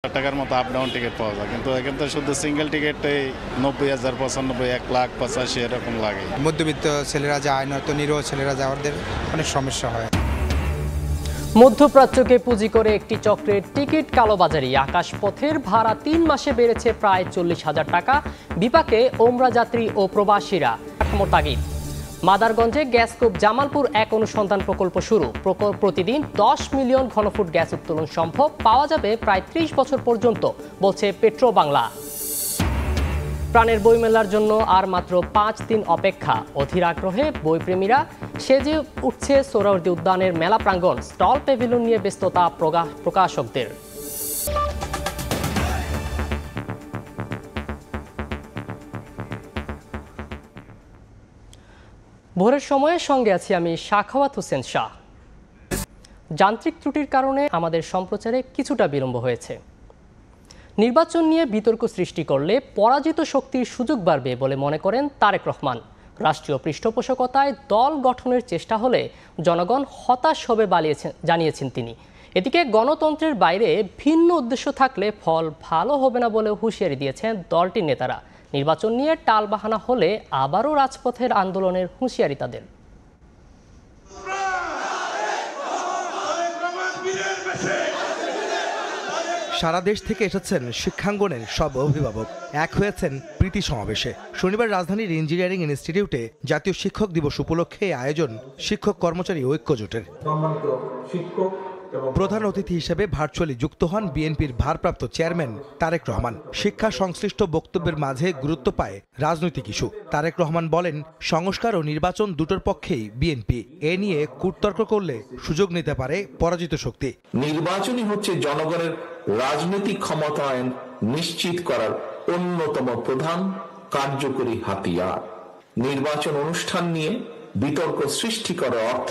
টাকার মতো up down ticket পাওয়া যায়, কিন্তু এখান থেকে শুধু সিঙ্গেল টিকিটটাই 90,000, 95, 1,85,000 এরকম লাগে। মধ্যবিত্ত ছেলেরা যায়, নয়তো নিরীহ ছেলেরা যায়, ওদের অনেক সমস্যা হয়। মধ্যপ্রাচ্যকে পুঁজি করে একটি চক্রের টিকিট কালোবাজারি। আকাশপথের ভাড়া 3 মাসে বেড়েছে প্রায় 40,000 টাকা। বিপাকে ওমরা যাত্রী ও প্রবাসীরা। তাগিদ মাদারগঞ্জে গ্যাসকোপ জামালপুর এক অনুসন্ধান প্রকল্প শুরু। প্রতিদিন 10 মিলিয়ন ঘনফুট গ্যাস উত্তোলন সম্ভব, পাওয়া যাবে প্রায় 30 বছর পর্যন্ত, বলছে পেট্রো বাংলা। প্রাণের বইমেলার জন্য আর মাত্র 5 দিন অপেক্ষা। অধীর আগ্রহে বইপ্রেমীরা। সেজে উঠছে সোহরাওয়ার্দী উদ্যানের মেলা প্রাঙ্গণ। স্টল প্যাভিলিয়ন নিয়ে ব্যস্ততা প্রকাশকদের। ভোরের সময়ে সঙ্গে আছি আমি শাখাওয়াত হোসেন শাহ। যান্ত্রিক ত্রুটির কারণে আমাদের সম্প্রচারে কিছুটা বিলম্ব হয়েছে। নির্বাচন নিয়ে বিতর্ক সৃষ্টি করলে পরাজিত শক্তির সুযোগ বাড়বে বলে মনে করেন তারেক রহমান। রাষ্ট্রীয় পৃষ্ঠপোষকতায় দল গঠনের চেষ্টা হলে জনগণ হতাশ হবে জানিয়েছেন তিনি। এদিকে গণতন্ত্রের বাইরে ভিন্ন উদ্দেশ্য থাকলে ফল ভালো হবে না বলে হুঁশিয়ারি দিয়েছেন দলটির নেতারা। নির্বাচন নিয়ে টালবাহানা হলে আবারও রাজপথের আন্দোলনের হুঁশিয়ারি তাদের। সারা দেশ থেকে এসেছেন শিক্ষাঙ্গনের সব অভিভাবক, এক হয়েছেন প্রীতি সমাবেশে। শনিবার রাজধানীর ইঞ্জিনিয়ারিং ইনস্টিটিউটে জাতীয় শিক্ষক দিবস উপলক্ষে আয়োজন শিক্ষক কর্মচারী ঐক্য জোটের। প্রধান অতিথি হিসেবে ভার্চুয়ালি যুক্ত হন বিএনপির ভারপ্রাপ্ত চেয়ারম্যান তারেক রহমান। শিক্ষা সংশ্লিষ্ট বক্তব্যের মাঝে গুরুত্ব পায় রাজনৈতিক ইস্যু। তারেক রহমান বলেন, সংস্কার ও নির্বাচন দুটোর পক্ষেই বিএনপি। এ নিয়ে কূটতর্ক করলে সুযোগ নিতে পারে পরাজিত শক্তি। নির্বাচনই হচ্ছে জনগণের রাজনৈতিক ক্ষমতায়ন নিশ্চিত করার অন্যতম প্রধান কার্যকরী হাতিয়ার। নির্বাচন অনুষ্ঠান নিয়ে বিতর্ক সৃষ্টি করার অর্থ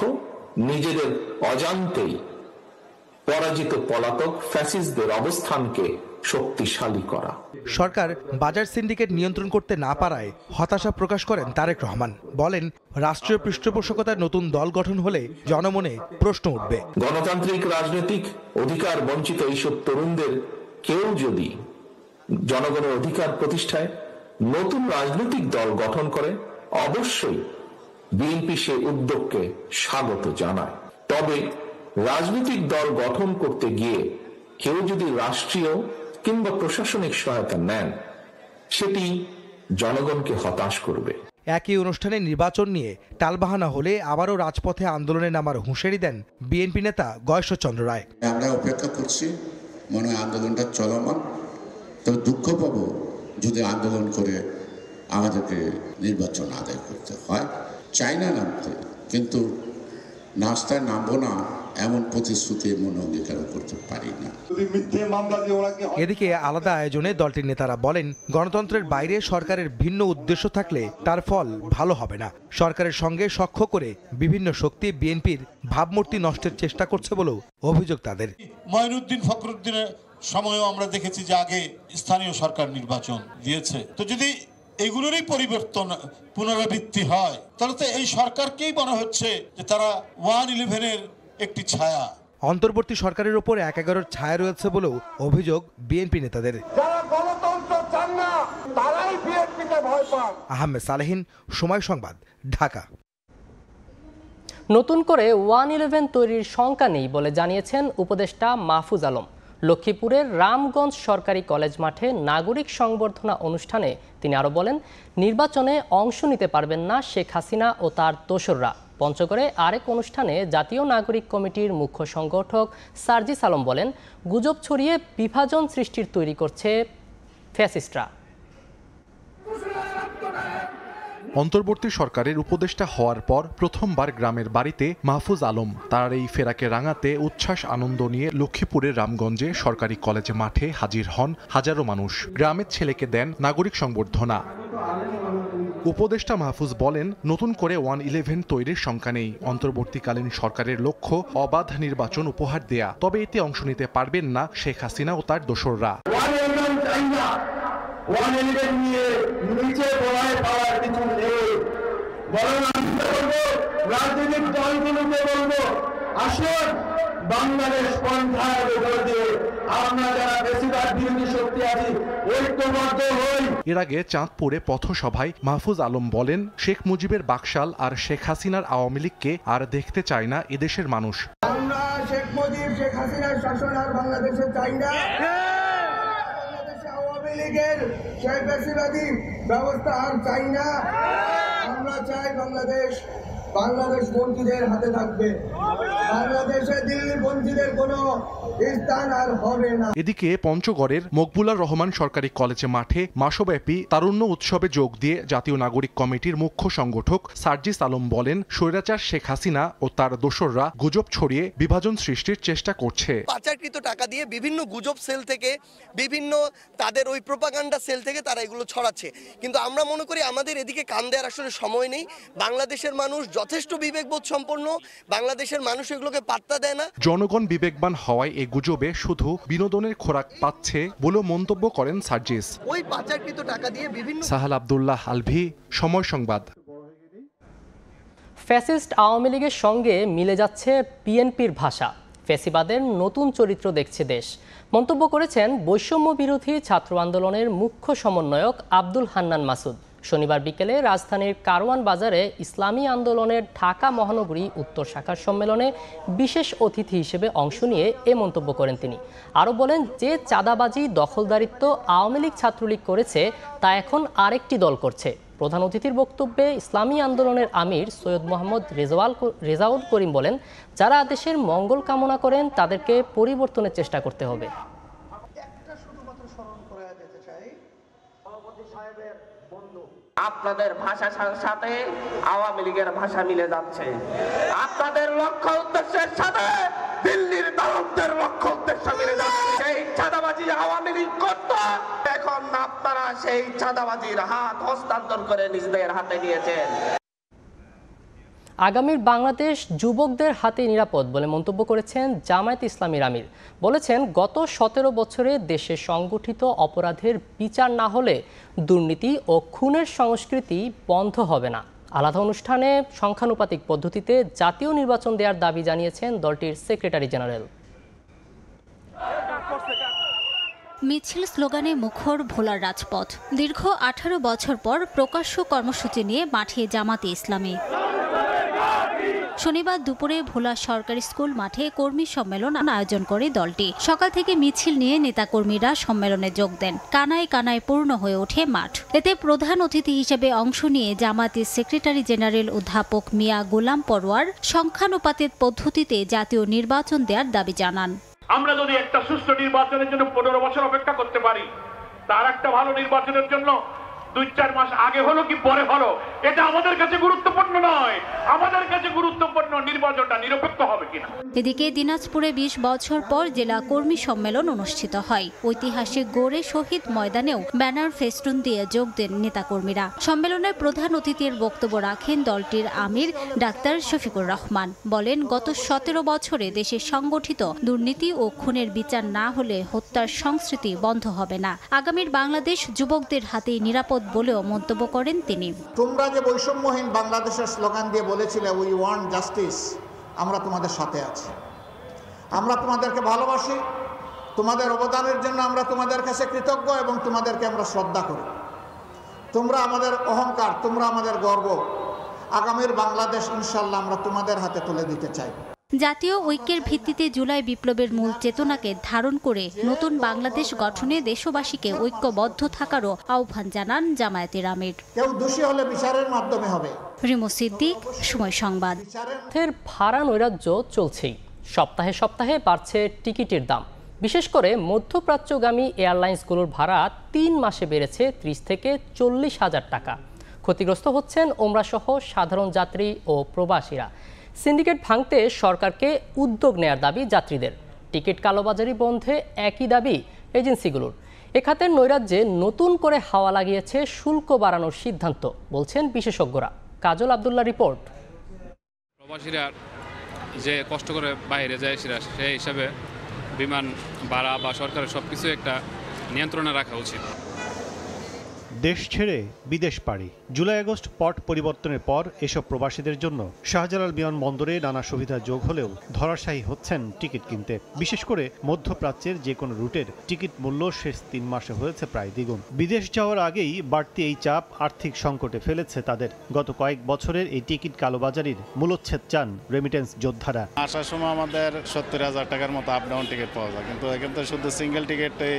নিজেদের অজান্তেই পরাজিত পলাতক ফ্যাসিস্টদের অবস্থানকে শক্তিশালী করা। সরকার বাজার সিন্ডিকেট নিয়ন্ত্রণ করতে না পারায় হতাশা প্রকাশ করেন তারেক রহমান। বলেন, রাষ্ট্রীয় পৃষ্ঠপোষকতার নতুন দল গঠন হলে জনমনে প্রশ্ন উঠবে। গণতান্ত্রিক রাজনৈতিক অধিকার বঞ্চিত এইসব তরুণদের কেউ যদি জনগণের অধিকার প্রতিষ্ঠায় নতুন রাজনৈতিক দল গঠন করে, অবশ্যই বিএনপি সে উদ্যোগকে স্বাগত জানায়। তবে রাজনৈতিক দল গঠন করতে গিয়ে কেউ যদি রাষ্ট্রীয় কিংবা প্রশাসনিক সহায়তা নেন, সেটি জনগণকে হতাশ করবে। একই অনুষ্ঠানে নির্বাচন নিয়ে টালবাহানা হলে আবারও রাজপথে আন্দোলনে নামার হুঁশিয়ারি দেন বিএনপি নেতা গয়েশ্বরচন্দ্র রায়। আমরা অপেক্ষা করছি, মনে হয় আন্দোলনটা চলমান। তবে দুঃখ পাবো যদি আন্দোলন করে আমাদেরকে নির্বাচন আদায় করতে হয়। চাই না নামতে, কিন্তু নাস্তায় নামবো না এমন প্রতিশ্রুতি মনে অঙ্গীকার করতে পারি না। এদিকে আলাদা আয়োজনে দলটির নেতারা বলেন, গণতন্ত্রের বাইরে সরকারের ভিন্ন উদ্দেশ্য থাকলে তার ফল ভালো হবে না। সরকারের সঙ্গে সখ্য করে বিভিন্ন শক্তি বিএনপির ভাবমূর্তি নষ্টের চেষ্টা করছে বলেও অভিযোগ তাদের। মঈনুদ্দিন ফখরুদ্দিনের সময়ও আমরা দেখেছি যে আগে স্থানীয় সরকার নির্বাচন দিয়েছে। তো যদি এগুলোরই পরিবর্তন পুনরাবৃত্তি হয়, তাহলে তো এই সরকারকেই মনে হচ্ছে যে তারা 1/11-এর একটি ছায়া। অন্তর্বর্তী সরকারের উপর 1/11-র ছায়া রয়েছে বলেও অভিযোগ বিএনপি নেতাদের। আহমেদ সালেহিন, সময় সংবাদ, ঢাকা। নতুন করে 1/11 তৈরির শঙ্কা নেই বলে জানিয়েছেন উপদেষ্টা মাহফুজ আলম। লক্ষ্মীপুরের রামগঞ্জ সরকারি কলেজ মাঠে নাগরিক সংবর্ধনা অনুষ্ঠানে তিনি আরও বলেন, নির্বাচনে অংশ নিতে পারবেন না শেখ হাসিনা ও তার দোসররা। পঞ্চগড়ে আরেক অনুষ্ঠানে জাতীয় নাগরিক কমিটির মুখ্য সংগঠক সার্জিস আলম বলেন, গুজব ছড়িয়ে বিভাজন সৃষ্টির তৈরি করছে ফ্যাসিস্টরা। অন্তর্বর্তী সরকারের উপদেষ্টা হওয়ার পর প্রথমবার গ্রামের বাড়িতে মাহফুজ আলম তার এই ফেরাকে রাঙাতে উচ্ছ্বাস আনন্দ নিয়ে লক্ষ্মীপুরের রামগঞ্জে সরকারি কলেজ মাঠে হাজির হন হাজারো মানুষ। গ্রামের ছেলেকে দেন নাগরিক সংবর্ধনা। উপদেষ্টা মাহফুজ বলেন, নতুন করে 1/11 তৈরির শঙ্কা নেই। অন্তর্বর্তীকালীন সরকারের লক্ষ্য অবাধ নির্বাচন উপহার দেয়া, তবে এতে অংশ নিতে পারবেন না শেখ হাসিনা ও তার দোসররা। রাজনৈতিক দলগুলোকে বলবো, আসুন বাংলাদেশ পন্থার উপর দিয়ে আমরা যারা বেশিরভাগ বিরোধী শক্তি আছি ঐক্যবদ্ধ হই। এর আগে চাঁদপুরে পথসভায় মাহফুজ আলম বলেন, শেখ মুজিবের বাকশাল আর শেখ হাসিনার আওয়ামী লীগকে আর দেখতে চায় না এদেশের মানুষ। আমরা শেখ মুজিব শেখ হাসিনার শাসন আর বাংলাদেশে চাই না। বাংলাদেশে আওয়ামী লীগের শেখ হাসিনাদি ব্যবস্থা আর চাই না। আমরা চাই বাংলাদেশ বঞ্চিতদের হাতে থাকবে। বাংলাদেশে দিল্লি বঞ্চিতদের কোনো স্থান আর হবে না। এদিকে পঞ্চগড়ের মকবুলার রহমান সরকারি কলেজে মাঠে মাসব্যাপী তারুণ্য উৎসবে যোগ দিয়ে জাতীয় নাগরিক কমিটির মুখ্য সংগঠক সার্জিস আলম বলেন, স্বৈরাচার শেখ হাসিনা ও তার দোসররা গুজব ছড়িয়ে বিভাজন সৃষ্টির চেষ্টা করছে। পাচারকৃত টাকা দিয়ে বিভিন্ন গুজব সেল থেকে, বিভিন্ন তাদের ওই প্রোপাগান্ডা সেল থেকে তারা এগুলো ছড়াচ্ছে। কিন্তু আমরা মনে করি আমাদের এদিকে কান দেওয়ার আসলে সময় নেই। বাংলাদেশের মানুষ যথেষ্ট বিবেকবোধ সম্পন্ন, বাংলাদেশের মানুষ এগুলোকে পাত্তা দেয় না। জনগণ বিবেকবান হওয়ায় এই গুজবে শুধু বিনোদনের খোরাক পাচ্ছে বলেও মন্তব্য করেন সার্জিস। ওই পাচারকৃত টাকা দিয়ে বিভিন্ন সাহাল আব্দুল্লাহ আলভি, সময় সংবাদ। ফ্যাসিস্ট আওয়ামী লীগের সঙ্গে মিলে যাচ্ছে বিএনপির ভাষা। ফ্যাসিবাদের নতুন চরিত্র দেখছে দেশ, মন্তব্য করেছেন বৈষম্য বিরোধী ছাত্র আন্দোলনের মুখ্য সমন্বয়ক আব্দুল হান্নান মাসুদ। শনিবার বিকেলে রাজধানীর কারওয়ান বাজারে ইসলামী আন্দোলনের ঢাকা মহানগরী উত্তর শাখার সম্মেলনে বিশেষ অতিথি হিসেবে অংশ নিয়ে এ মন্তব্য করেন তিনি। আরও বলেন, যে চাঁদাবাজি দখলদারিত্ব আওয়ামী লীগ ছাত্রলীগ করেছে তা এখন আরেকটি দল করছে। প্রধান অতিথির বক্তব্যে ইসলামী আন্দোলনের আমির সৈয়দ মোহাম্মদ রেজাউল করিম বলেন, যারা দেশের মঙ্গল কামনা করেন তাদেরকে পরিবর্তনের চেষ্টা করতে হবে। আপনাদের ভাষার সাথে আওয়ামী লীগের ভাষা মিলে যাচ্ছে। আপনাদের লক্ষ্য উদ্দেশ্যের সাথে দিল্লির দালালদের লক্ষ্য উদ্দেশ্য মিলে যাচ্ছে। সেই চাঁদাবাজি আওয়ামী লীগ করত, এখন আপনারা সেই চাঁদাবাজির হাত হস্তান্তর করে নিজেদের হাতে নিয়েছেন। আগামীর বাংলাদেশ যুবকদের হাতে নিরাপদ বলে মন্তব্য করেছেন জামায়াতে ইসলামীর আমির। বলেছেন, গত 17 বছরে দেশে সংগঠিত অপরাধের বিচার না হলে দুর্নীতি ও খুনের সংস্কৃতি বন্ধ হবে না। আলাদা অনুষ্ঠানে সংখ্যানুপাতিক পদ্ধতিতে জাতীয় নির্বাচন দেওয়ার দাবি জানিয়েছেন দলটির সেক্রেটারি জেনারেল। মিছিল স্লোগানে মুখর ভোলার রাজপথ। দীর্ঘ 18 বছর পর প্রকাশ্য কর্মসূচি নিয়ে মাঠে জামাতে ইসলামী। শনিবার দুপুরে ভোলা সরকারি স্কুল মাঠে কর্মী সম্মেলন আয়োজন করে দলটি। সকাল থেকে মিছিল নিয়ে নেতাকর্মীরা সম্মেলনে যোগ দেন। কানায় কানায় পূর্ণ হয়ে ওঠে মাঠ। এতে প্রধান অতিথি হিসেবে অংশ নিয়ে জামাতের সেক্রেটারি জেনারেল অধ্যাপক মিয়া গোলাম পরোয়ার সংখ্যানুপাতের পদ্ধতিতে জাতীয় নির্বাচন দেওয়ার দাবি জানান। আমরা যদি একটা সুষ্ঠু নির্বাচনের জন্য 15 বছর অপেক্ষা করতে পারি, তার একটা ভালো নির্বাচনের জন্য 2-4 মাস আগে হলো কি পরে হলো, এটা আমাদের কাছে গুরুত্বপূর্ণ নয়। আমাদের কাছে গুরুত্বপূর্ণ নির্বাচনটা নিরপেক্ষ হবে কিনা। এদিকে দিনাজপুরে 20 বছর পর জেলা কর্মী সম্মেলন অনুষ্ঠিত হয়। ঐতিহাসিক গড়ে শহীদ ময়দানেও ব্যানার ফেস্টুন দিয়ে যোগ দেন নেতাকর্মীরা। সম্মেলনের প্রধান অতিথির বক্তব্য রাখেন দলটির আমির ডাক্তার শফিকুর রহমান। বলেন, গত 17 বছরে দেশে সংগঠিত দুর্নীতি ও খুনের বিচার না হলে হত্যার সংস্কৃতি বন্ধ হবে না। আগামীর বাংলাদেশ যুবকদের হাতে নিরাপদ বলেও মন্তব্য করেন তিনি। তোমরা যে বৈষম্যহীন বাংলাদেশের স্লোগান দিয়ে বলেছিলে উই ওয়ান্ট জাস্টিস, আমরা তোমাদের সাথে আছি। আমরা তোমাদেরকে ভালোবাসি, তোমাদের অবদানের জন্য আমরা তোমাদের কাছে কৃতজ্ঞ এবং তোমাদেরকে আমরা শ্রদ্ধা করি। তোমরা আমাদের অহংকার, তোমরা আমাদের গর্ব। আগামীর বাংলাদেশ ইনশাল্লাহ আমরা তোমাদের হাতে তুলে দিতে চাই। জাতীয় ঐক্যের ভিত্তিতে জুলাই বিপ্লবের মূল চেতনাকে ধারণ করে নতুন বাংলাদেশ গঠনে দেশবাসীকে ঐক্যবদ্ধ থাকারও আহ্বান জানান জামায়াতের আমির। কেউ দোষী হলে বিচারের মাধ্যমে হবে। রিমু সিদ্দিক, সময় সংবাদ। ভাড়া নৈরাজ্য চলছেই। সপ্তাহে সপ্তাহে বাড়ছে টিকিটের দাম। বিশেষ করে মধ্যপ্রাচ্যগামী এয়ারলাইন্সগুলোর ভাড়া 3 মাসে বেড়েছে 30 থেকে 40 হাজার টাকা। ক্ষতিগ্রস্ত হচ্ছেন ওমরাসহ সাধারণ যাত্রী ও প্রবাসীরা। সিন্ডিকেট ভাঙতে সরকারকে উদ্যোগ নেয়ার দাবি যাত্রীদের। টিকিট কালোবাজারি বন্ধে একই দাবি এজেন্সিগুলোর। এ খাতের নৈরাজ্যে নতুন করে হাওয়া লাগিয়েছে শুল্ক বাড়ানোর সিদ্ধান্ত, বলছেন বিশেষজ্ঞরা। কাজল আব্দুল্লাহ রিপোর্ট। প্রবাসীরা যে কষ্ট করে বাইরে যায় সেই হিসাবে বিমান ভাড়া বা সরকারের সবকিছু একটা নিয়ন্ত্রণে রাখা উচিত। দেশ ছেড়ে বিদেশ পাড়ি। জুলাই আগস্ট পট পরিবর্তনের পর এসব প্রবাসীদের জন্য শাহজালাল বিমানবন্দরে নানা সুবিধা যোগ হলেও ধরাশায়ী হচ্ছেন টিকিট কিনতে। বিশেষ করে মধ্যপ্রাচ্যের যে কোনো রুটের টিকিট মূল্য শেষ 3 মাসে হয়েছে প্রায় দ্বিগুণ। বিদেশ যাওয়ার আগেই বাড়তি এই চাপ আর্থিক সংকটে ফেলেছে তাদের। গত কয়েক বছরের এই টিকিট কালোবাজারির মূলোচ্ছেদ চান রেমিটেন্স যোদ্ধারা। আসার সময় আমাদের 70,000 টাকার মতো আপ ডাউন টিকিট পাওয়া যায়, কিন্তু এখানে তো শুধু সিঙ্গেল টিকিটে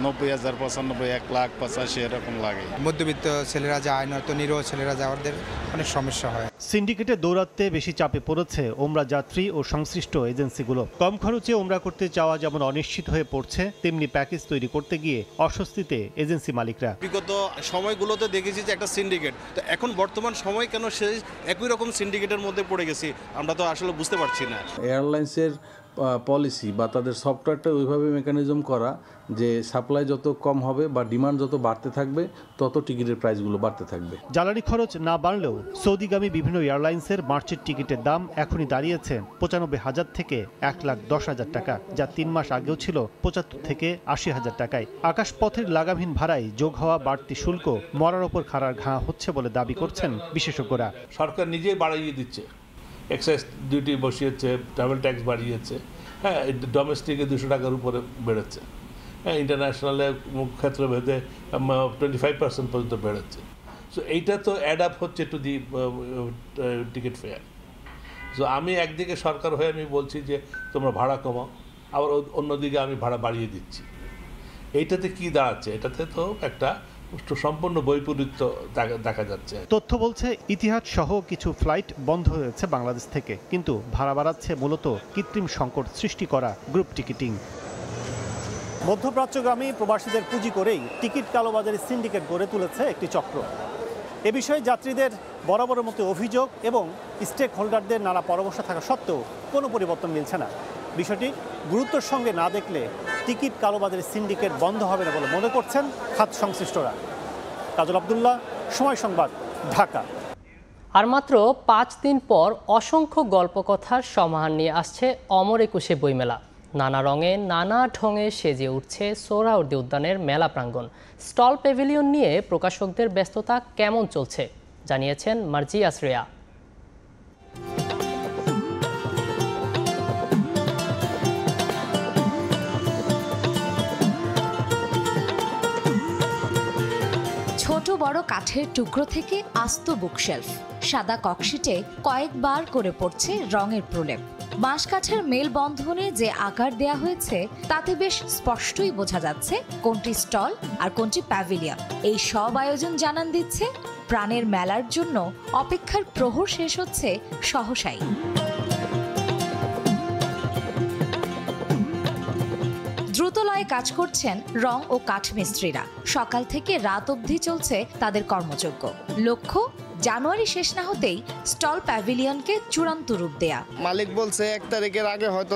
90,000, 95, 1,85,000 এরকম লাগে। মধ্যবিত্ত ছেলেরা যায়, নয়তো নিরীহ ছেলেরা যায়, ওদের অনেক সমস্যা হয়। সিন্ডিকেটে দৌড়াতে বেশি চাপে পড়েছে ওমরা যাত্রী ও সংশ্লিষ্ট এজেন্সিগুলো। কম খরচে ওমরা করতে চাওয়া যেমন অনিশ্চিত হয়ে পড়ছে, তেমনি প্যাকেজ তৈরি করতে গিয়ে অস্বস্তিতে এজেন্সি মালিকরা। বিগত সময়গুলোতে দেখেছি যে একটা সিন্ডিকেট, তো এখন বর্তমান সময় কেন সেই একই রকম সিন্ডিকেটের মধ্যে পড়ে গেছি আমরা তো আসলে বুঝতে পারছি না। এয়ারলাইন্সের পলিসি বা তাদের সফটওয়্যারটা ওইভাবে মেকানিজম করা যে সাপ্লাই যত কম হবে বা ডিমান্ড যত বাড়তে থাকবে তত টিকিটের প্রাইসগুলো বাড়তে থাকবে। জ্বালানি খরচ না বাড়লেও সৌদিগামী বিভিন্ন এয়ারলাইন্সের মার্চের টিকিটের দাম এখনই দাঁড়িয়েছে 95,000 থেকে 1,10,000 টাকা, যা 3 মাস আগেও ছিল 75 থেকে 80,000 টাকায়। আকাশপথের লাগামহীন ভাড়ায় যোগ হওয়া বাড়তি শুল্ক মরার ওপর খাড়ার ঘা হচ্ছে বলে দাবি করছেন বিশেষজ্ঞরা। সরকার নিজেই বাড়িয়ে দিচ্ছে, এক্সাইজ ডিউটি বসিয়েছে, ট্রাভেল ট্যাক্স বাড়িয়েছে, হ্যাঁ ডোমেস্টিকে 200 টাকার উপরে বেড়েছে, হ্যাঁ ইন্টারন্যাশনালে ক্ষেত্র ভেদে 25% পর্যন্ত বেড়েছে। সো এইটা তো অ্যাড আপ হচ্ছে to the ticket fair. So আমি একদিকে সরকার হয়ে আমি বলছি যে তোমরা ভাড়া কমাও, আবার অন্যদিকে আমি ভাড়া বাড়িয়ে দিচ্ছি। এইটাতে কি দাঁড়াচ্ছে? এটাতে তো একটা সম্পূর্ণ বৈপরীত্য দেখা যাচ্ছে। তথ্য বলছে ইতিহাদ সহ কিছু ফ্লাইট বন্ধ হয়েছে বাংলাদেশ থেকে, কিন্তু ভাড়া বাড়াচ্ছে মূলত কৃত্রিম সংকট সৃষ্টি করা গ্রুপ টিকিটিং। মধ্যপ্রাচ্যগামী প্রবাসীদের পুঁজি করেই টিকিট কালোবাজারি সিন্ডিকেট গড়ে তুলেছে একটি চক্র। এ বিষয়ে যাত্রীদের বরাবরের মতো অভিযোগ এবং স্টেক হোল্ডারদের নানা পরামর্শ থাকা সত্ত্বেও কোনো পরিবর্তন মিলছে না। বিষয়টি গুরুত্বের সঙ্গে না দেখলে টিকিট কালোবাজারি সিন্ডিকেট বন্ধ হবে না বলে মনে করছেন খাত সংশ্লিষ্টরা। কাজল আব্দুল্লাহ, সময় সংবাদ, ঢাকা। আর মাত্র 5 দিন পর অসংখ্য গল্পকথার সমাহার নিয়ে আসছে অমর একুশে বইমেলা। নানা রঙে নানা ঢঙে সেজে উঠছে সোহরাওয়ার্দী উদ্যানের মেলা প্রাঙ্গণ। স্টল প্যাভিলিয়ন নিয়ে প্রকাশকদের ব্যস্ততা কেমন চলছে জানিয়েছেন মার্জিয়া শ্রেয়া। ছোট বড় কাঠের টুকরো থেকে আস্ত বুকশেলফ, সাদা ককশিটে কয়েকবার করে পড়ছে রঙের প্রলেপ। বাঁশ কাঠের মেলবন্ধনে যে আকার দেয়া হয়েছে তাতে বেশ স্পষ্টই বোঝা যাচ্ছে কোনটি স্টল আর কোনটি প্যাভিলিয়ন। এই সব আয়োজন জানান দিচ্ছে প্রাণের মেলার জন্য অপেক্ষার প্রহর শেষ হচ্ছে সহসাই। দ্রুতলয়ে কাজ করছেন রং ও কাঠ মিস্ত্রিরা। সকাল থেকে রাত অবধি চলছে তাদের কর্মযজ্ঞ। লক্ষ্য জানুয়ারি শেষ না হতেই স্টল প্যাভিলিয়নকে চূড়ান্ত রূপ দেয়া। মালিক বলছে 1 তারিখের আগে হয়তো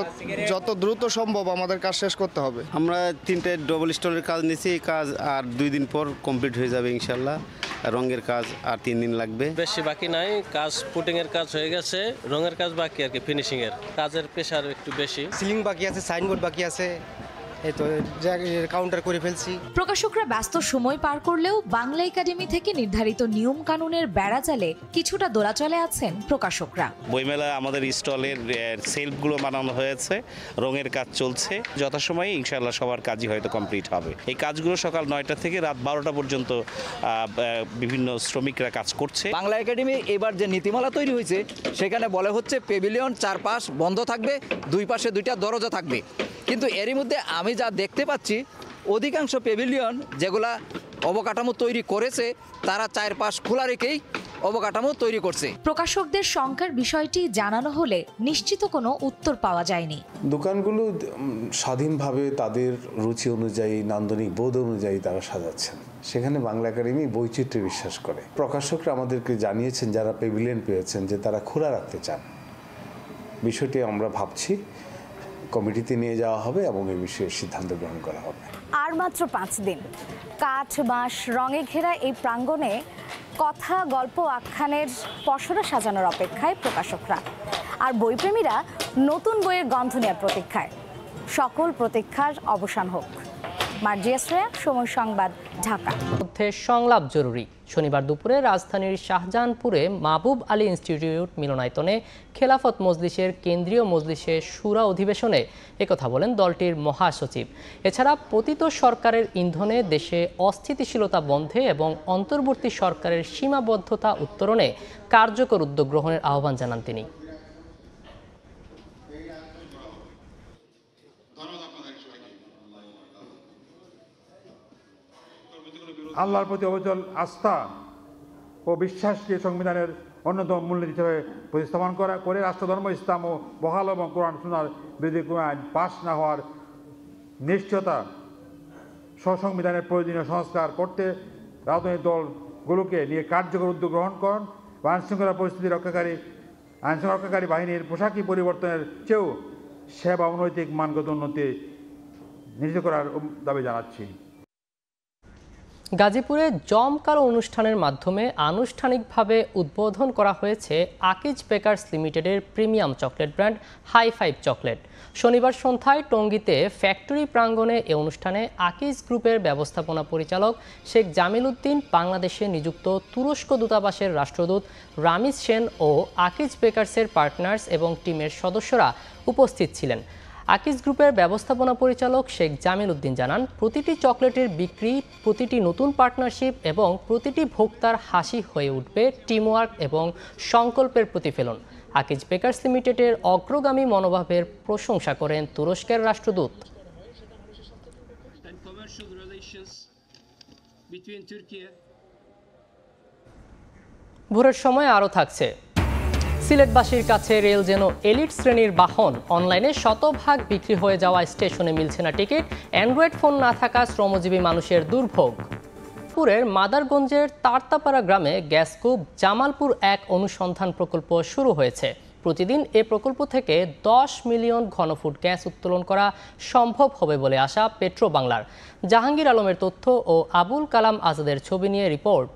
যত দ্রুত সম্ভব আমাদের কাজ শেষ করতে হবে। আমরা 3টে ডবল স্টলের কাজ নিয়েছি, কাজ আর 2 দিন পর কমপ্লিট হয়ে যাবে ইনশাল্লাহ। রঙের কাজ আর 3 দিন লাগবে। বেশি বাকি নাই, কাজ পুটিং এর কাজ হয়ে গেছে, রঙের কাজ বাকি আর কি, ফিনিশিং এর কাজের প্রেসার একটু বেশি। সিলিং বাকি আছে, সাইনবোর্ড বাকি আছে, এই তো কাউন্টার করে ফেলছি। প্রকাশকরা ব্যস্ত সময় পার করলেও বাংলা একাডেমি থেকে নির্ধারিত নিয়ম কানুনের বেড়াজালে কিছুটা দোলাচলে আছেন প্রকাশকরা। বইমেলায় আমাদের স্টলের সেলফগুলো বানানো হয়েছে, রঙের কাজ চলছে, যথাসময়ে ইনশাআল্লাহ সবার কাজই হয়তো কমপ্লিট হবে। এই কাজগুলো সকাল 9টা থেকে রাত 12টা পর্যন্ত বিভিন্ন শ্রমিকরা কাজ করছে। বাংলা একাডেমি এবার যে নীতিমালা তৈরি হয়েছে সেখানে বলা হচ্ছে প্যাভিলিয়ন 4 পাশ বন্ধ থাকবে, 2 পাশে 2টা দরজা থাকবে। কিন্তু এরই মধ্যে আমি যা দেখতে পাচ্ছি অধিকাংশ প্যাভিলিয়ন যেগুলা অবকাঠামো তৈরি করেছে তারা 4 পাশ খোলা রেখেই অবকাঠামো তৈরি করছে। প্রকাশকদের শঙ্কার বিষয়টি জানানো হলে নিশ্চিত কোনো উত্তর পাওয়া যায়নি। দোকানগুলো স্বাধীনভাবে তাদের রুচি অনুযায়ী, নান্দনিক বোধ অনুযায়ী তারা সাজাচ্ছেন। সেখানে বাংলা একাডেমি বৈচিত্র্যে বিশ্বাস করে। প্রকাশকরা আমাদেরকে জানিয়েছেন যারা প্যাভিলিয়ন পেয়েছেন যে তারা খোলা রাখতে চান। বিষয়টি আমরা ভাবছি, কমিটিতে নিয়ে যাওয়া হবে এবং এই বিষয়ে সিদ্ধান্ত গ্রহণ করা হবে। আর মাত্র 5 দিন, কাঠ বাঁশ রঙে ঘেরা এই প্রাঙ্গণে কথা গল্প আখ্যানের পসরা সাজানোর অপেক্ষায় প্রকাশকরা, আর বইপ্রেমীরা নতুন বইয়ের গন্ধ নেওয়ার প্রতীক্ষায়। সকল প্রতীক্ষার অবসান হোক। মার্জিয়া শ্রেয়া, সময় সংবাদ, ঢাকা। মধ্যে সংলাপ জরুরি। শনিবার দুপুরে রাজধানীর শাহজাহানপুরে মাহবুব আলী ইনস্টিটিউট মিলনায়তনে খেলাফত মজলিসের কেন্দ্রীয় মজলিসের শুরা অধিবেশনে একথা বলেন দলটির মহাসচিব। এছাড়া পতিত সরকারের ইন্ধনে দেশে অস্থিতিশীলতা বন্ধে এবং অন্তর্বর্তী সরকারের সীমাবদ্ধতা উত্তরণে কার্যকর উদ্যোগ গ্রহণের আহ্বান জানান তিনি। আল্লাহর প্রতি অবিচল আস্থা ও বিশ্বাসকে সংবিধানের অন্যতম মূলনীতি হিসেবে প্রতিস্থাপন করে রাষ্ট্রধর্ম ইসলাম ও বহাল এবং কোরআন সুন্নাহর বিরোধী কোনো আইন পাশ না হওয়ার নিশ্চয়তা সংবিধানের প্রয়োজনীয় সংস্কার করতে রাজনৈতিক দলগুলোকে নিয়ে কার্যকর উদ্যোগ গ্রহণ করেন বা আইনশৃঙ্খলা পরিস্থিতি রক্ষাকারী বাহিনীর পোশাকি পরিবর্তনের চেয়েও সেবা অনৈতিক মানগত উন্নতি নিশ্চিত করার দাবি জানাচ্ছি। গাজীপুরে জমকালো অনুষ্ঠানের মাধ্যমে আনুষ্ঠানিকভাবে উদ্বোধন করা হয়েছে আকিজ বেকার্স লিমিটেডের premium chocolate brand high five chocolate. শনিবার সন্ধ্যায় টঙ্গীতে ফ্যাক্টরি প্রাঙ্গণে এ অনুষ্ঠানে আকিজ গ্রুপের ব্যবস্থাপনা পরিচালক শেখ জামিল উদ্দিন, বাংলাদেশে নিযুক্ত তুরস্ক দূতাবাসের রাষ্ট্রদূত রামিজ সেন ও আকিজ বেকার্সের পার্টনার্স এবং টিমের সদস্যরা উপস্থিত ছিলেন। আকিজ গ্রুপের ব্যবস্থাপনা পরিচালক শেখ জামিল উদ্দিন জানান, প্রতিটি চকলেটের বিক্রি, প্রতিটি নতুন পার্টনারশিপ এবং প্রতিটি ভোক্তার হাসি হয়ে উঠবে টিমওয়ার্ক এবং সংকল্পের প্রতিফলন। আকিজ বেকার্স লিমিটেডের অগ্রগামী মনোভাবের প্রশংসা করেন তুরস্কের রাষ্ট্রদূত। ভোরের সময় আরও থাকছে। সিলেটবাসীর কাছে রেল যেন এলিট শ্রেণীর বাহন। অনলাইনে শতভাগ বিক্রি হয়ে যাওয়া স্টেশনে মিলছে না টিকিট। অ্যান্ড্রয়েড ফোন না থাকা শ্রমজীবী মানুষের দুর্ভোগ। পুরের মাদারগঞ্জের তারতাপাড়া গ্রামে গ্যাসকূপ জামালপুর 1 অনুসন্ধান প্রকল্প শুরু হয়েছে। প্রতিদিন এ প্রকল্প থেকে 10 মিলিয়ন ঘনফুট গ্যাস উত্তোলন করা সম্ভব হবে বলে আশা পেট্রো বাংলার। জাহাঙ্গীর আলমের তথ্য ও আবুল কালাম আজাদের ছবি নিয়ে রিপোর্ট।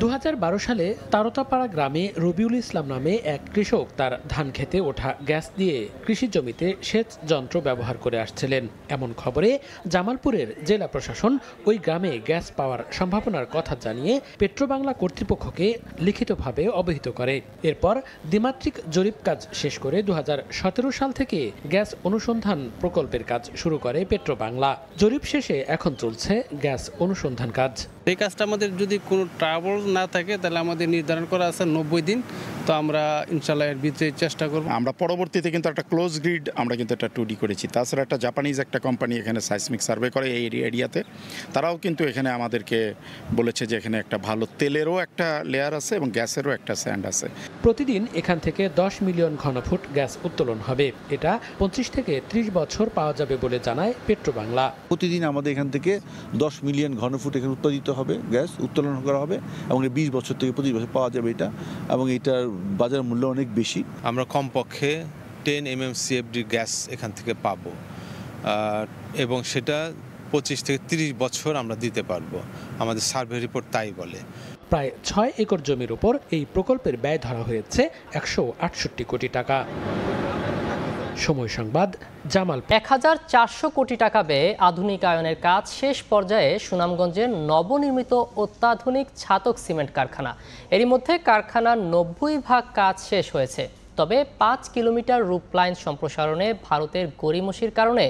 2012 সালে তারতাপাড়া গ্রামে রবিউল ইসলাম নামে এক কৃষক তার ধান খেতে ওঠা গ্যাস দিয়ে কৃষি জমিতে সেচ যন্ত্র ব্যবহার করে আসছিলেন। এমন খবরে জামালপুরের জেলা প্রশাসন ওই গ্রামে গ্যাস পাওয়ার সম্ভাবনার কথা জানিয়ে পেট্রো বাংলা কর্তৃপক্ষকে লিখিতভাবে অবহিত করে। এরপর দ্বিমাত্রিক জরিপ কাজ শেষ করে 2017 সাল থেকে গ্যাস অনুসন্ধান প্রকল্পের কাজ শুরু করে পেট্রো বাংলা। জরিপ শেষে এখন চলছে গ্যাস অনুসন্ধান কাজ। এই কাজটা আমাদের যদি কোনো ট্রাবল না থাকে তাহলে আমাদের নির্ধারণ করা আছে 90 দিন। তো আমরা ইনশাল্লাহ এর ভিতরে চেষ্টা করব। আমরা পরবর্তীতে কিন্তু একটা ক্লোজ গ্রিড আমরা কিন্তু একটা 2D করেছি। তাছাড়া একটা জাপানিজ একটা কোম্পানি এখানে সাইসমিক সার্ভে করে এই এরিয়াতে, তারাও কিন্তু এখানে আমাদেরকে বলেছে যে এখানে একটা ভালো তেলেরও একটা লেয়ার আছে এবং গ্যাসেরও একটা স্যান্ড আছে। প্রতিদিন এখান থেকে 10 মিলিয়ন ঘনফুট গ্যাস উত্তোলন হবে। এটা 25 থেকে 30 বছর পাওয়া যাবে বলে জানায় পেট্রো বাংলা। প্রতিদিন আমাদের এখান থেকে 10 মিলিয়ন ঘনফুট এখানে উৎপাদিত হবে, গ্যাস উত্তোলন করা হবে এবং 20 বছর থেকে 25 বছর পাওয়া যাবে এটা, এবং এটার বাজার মূল্য অনেক বেশি। আমরা কমপক্ষে 10 MMCFD গ্যাস এখান থেকে পাবো এবং সেটা 25 থেকে 30 বছর আমরা দিতে পারবো। আমাদের সার্ভে রিপোর্ট তাই বলে। প্রায় 6 একর জমির উপর এই প্রকল্পের ব্যয় ধরা হয়েছে 168 কোটি টাকা। সময় সংবাদ, জামালপুর। 1400 কোটি টাকা ব্যয়ে আধুনিকায়নের কাজ শেষ পর্যায়ে সুনামগঞ্জের নবনির্মিত অত্যাধুনিক ছাতক সিমেন্ট কারখানা। এরই মধ্যে কারখানার 90% কাজ শেষ হয়েছে। তবে 5 কিলোমিটার রুট লাইন সম্প্রসারণে ভারতের গড়িমসির কারণে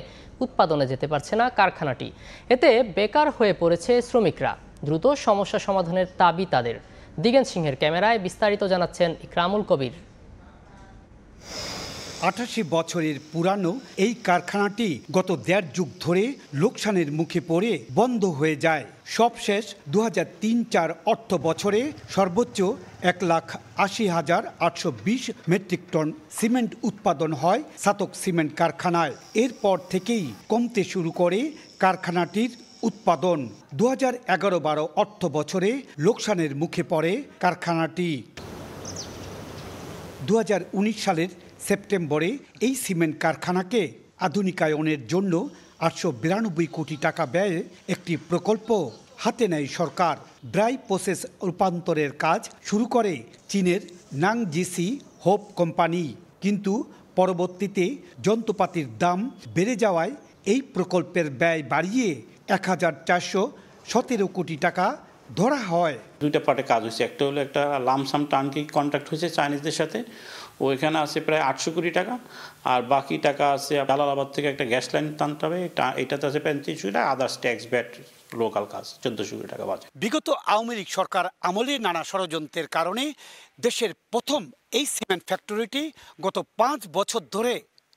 উৎপাদনে যেতে পারছে না কারখানাটি। এতে বেকার হয়ে পড়েছে শ্রমিকরা। দ্রুত সমস্যা সমাধানের দাবি তাদের। দিগেন সিংহের ক্যামেরায় বিস্তারিত জানাচ্ছেন ইকরামুল কবির। 88 বছরের পুরানো এই কারখানাটি গত 1.5 যুগ ধরে লোকসানের মুখে পড়ে বন্ধ হয়ে যায়। সবশেষ 2003-04 অর্থ বছরে সর্বোচ্চ 1,80,820 মেট্রিক টন সিমেন্ট উৎপাদন হয় ছাতক সিমেন্ট কারখানায়। এরপর থেকেই কমতে শুরু করে কারখানাটির উৎপাদন। 2011-12 অর্থ বছরে লোকসানের মুখে পড়ে কারখানাটি। 2019 সালের সেপ্টেম্বরে এই সিমেন্ট কারখানাকে আধুনিকায়নের জন্য 892 কোটি টাকা ব্যয়ে একটি প্রকল্প হাতে নেয় সরকার। ড্রাই প্রসেস রূপান্তরের কাজ শুরু করে চীনের নাংজিসি হোপ কোম্পানি, কিন্তু পরবর্তীতে যন্ত্রপাতির দাম বেড়ে যাওয়ায় এই প্রকল্পের ব্যয় বাড়িয়ে ১,৪১৭ কোটি টাকা ধরা হয়। দুইটা পার্টে কাজ হয়েছে, একটা হলো একটা লামসাম টার্নকি কন্ট্রাক্ট হয়েছে চাইনিজদের সাথে, ওইখানে আছে প্রায় 800 কোটি টাকা, আর বাকি টাকা আছে জালালাবাদ থেকে একটা গ্যাস লাইন টানতে হবে, এটাতে আছে 35 কোটি টাকা, আদার্স ট্যাক্স ব্যাট লোকাল কাজ 1400 কোটি টাকা বাজে। বিগত আওয়ামী লীগ সরকার আমলে নানা ষড়যন্ত্রের কারণে দেশের প্রথম এই সিমেন্ট ফ্যাক্টরিটি গত 5 বছর ধরে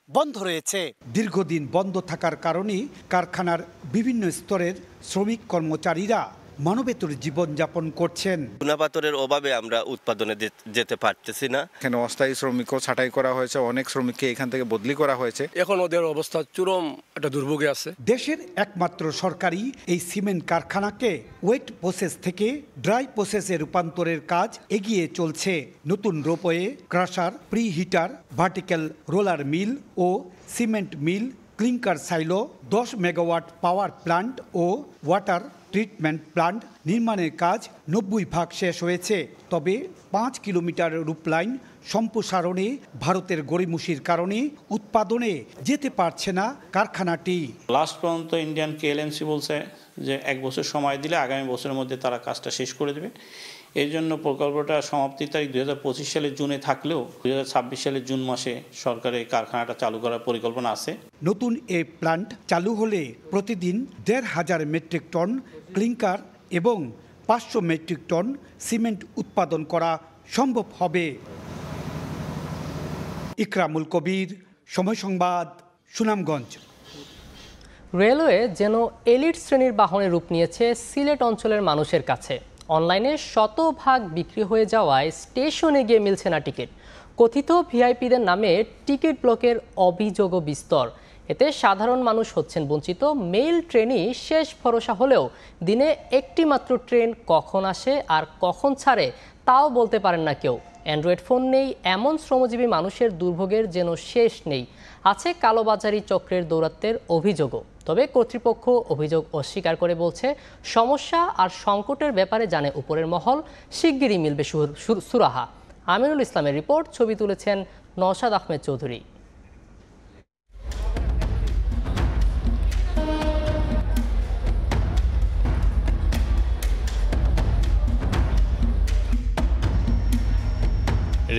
বন্ধ রয়েছে। দীর্ঘদিন বন্ধ থাকার কারণে কারখানার বিভিন্ন স্তরের শ্রমিক কর্মচারীরা মানবেতর জীবনযাপন করছেন। চুনাপাথরের অভাবে আমরা উৎপাদনে যেতে পারতেছি না। এখানে অস্থায়ী শ্রমিকও ছাঁটাই করা হয়েছে, অনেক শ্রমিককে এখান থেকে বদলি করা হয়েছে। এখন ওদের অবস্থা চরম একটা দুর্ভোগে আছে। দেশের একমাত্র সরকারি এই সিমেন্ট কারখানাকে ওয়েট প্রসেস থেকে ড্রাই প্রসেসে রূপান্তরের কাজ এগিয়ে চলছে। নতুন ropeway, crusher, preheater, vertical roller mill ও cement mill, clinker silo, 10 megawatt power plant ও ওয়াটার ট্রিটমেন্ট প্ল্যান্ট নির্মাণের কাজ 90% শেষ হয়েছে। তবে 5 কিলোমিটার রূপলাইন সম্প্রসারণে ভারতের গড়িমসির কারণে উৎপাদনে যেতে পারছে না কারখানাটি। লাস্ট পর্যন্ত ইন্ডিয়ান কেএলএমসি বলছে যে 1 বছর সময় দিলে আগামী বছরের মধ্যে তারা কাজটা শেষ করে দেবে। এই জন্য প্রকল্পটা সমাপ্তির তারিখ 2025 সালের জুনে থাকলেও 2026 সালের জুন মাসে সরকারের কারখানাটা চালু করার পরিকল্পনা আছে। নতুন এই প্ল্যান্ট চালু হলে প্রতিদিন 1,500 মেট্রিক টন ক্লিংকার এবং 500 মেট্রিক টন সিমেন্ট উৎপাদন করা সম্ভব হবে। ইকরামুল কবির, সময় সংবাদ, সুনামগঞ্জ। রেলওয়ে যেন এলিট শ্রেণীর বাহনে রূপ নিয়েছে সিলেট অঞ্চলের মানুষের কাছে। অনলাইনে শতভাগ বিক্রি হয়ে যাওয়ায় স্টেশনে গিয়ে মিলছে না টিকিট। কথিত ভিআইপিদের নামে টিকিট ব্লকের অভিযোগও বিস্তর। এতে সাধারণ মানুষ হচ্ছেন বঞ্চিত। মেইল ট্রেনই শেষ ভরসা হলেও দিনে একটি মাত্র ট্রেন কখন আসে আর কখন ছাড়ে তাও বলতে পারেন না কেউ। অ্যান্ড্রয়েড ফোন নেই এমন শ্রমজীবী মানুষের দুর্ভোগের যেন শেষ নেই। আছে কালোবাজারি চক্রের দৌরাত্ম্যের অভিযোগও। তবে কর্তৃপক্ষ অভিযোগ অস্বীকার করে বলছে সমস্যা আর সংকটের ব্যাপারে জানে উপরের মহল, শিগগিরই মিলবে সুরাহা। আমিনুল ইসলামের রিপোর্ট, ছবি তুলেছেন নওশাদ আহমেদ চৌধুরী।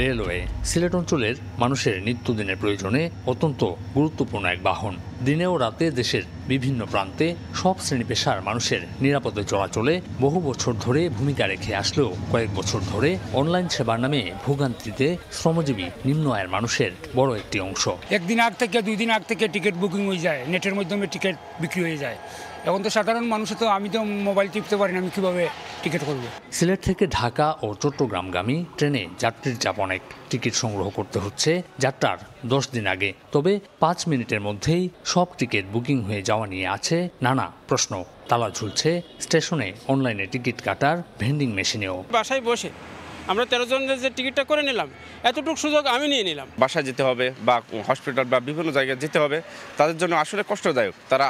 রেলওয়ে সিলেট অঞ্চলের মানুষের নিত্যদিনের প্রয়োজনে অত্যন্ত গুরুত্বপূর্ণ এক বাহন। দিনে ও রাতে দেশের বিভিন্ন প্রান্তে সব শ্রেণী পেশার মানুষের নিরাপদে চলাচলে বহু বছর ধরে ভূমিকা রেখে আসলেও কয়েক বছর ধরে অনলাইন সেবার নামে ভোগান্তিতে শ্রমজীবী নিম্ন আয়ের মানুষের বড় একটি অংশ। একদিন আগ থেকে 2 দিন আগ থেকে টিকিট বুকিং হয়ে যায়, নেটের মাধ্যমে টিকিট বিক্রি হয়ে যায়। এখন তো সাধারণ মানুষ তো আমি তো মোবাইল টিপতে পারি না, আমি কীভাবে টিকিট করব। সিলেট থেকে ঢাকা ও চট্টগ্রামগামী ট্রেনে যাত্রীর চাপ অনেক। টিকিট সংগ্রহ করতে হচ্ছে যাত্রার 10 দিন আগে। তবে 5 মিনিটের মধ্যেই সব টিকিট বুকিং হয়ে যাওয়া নিয়ে আছে নানা প্রশ্ন। তালা ঝুলছে স্টেশনে, অনলাইনে টিকিট কাটার ভেন্ডিং মেশিনেও। বাসায় বসে আমরা 13 জনের যে টিকিটটা করে নিলাম, এতটুকু সুযোগ আমি নিয়ে নিলাম। বাসায় যেতে হবে বা হসপিটাল বা বিভিন্ন জায়গায় যেতে হবে, তাদের জন্য আসলে কষ্টদায়ক। তারা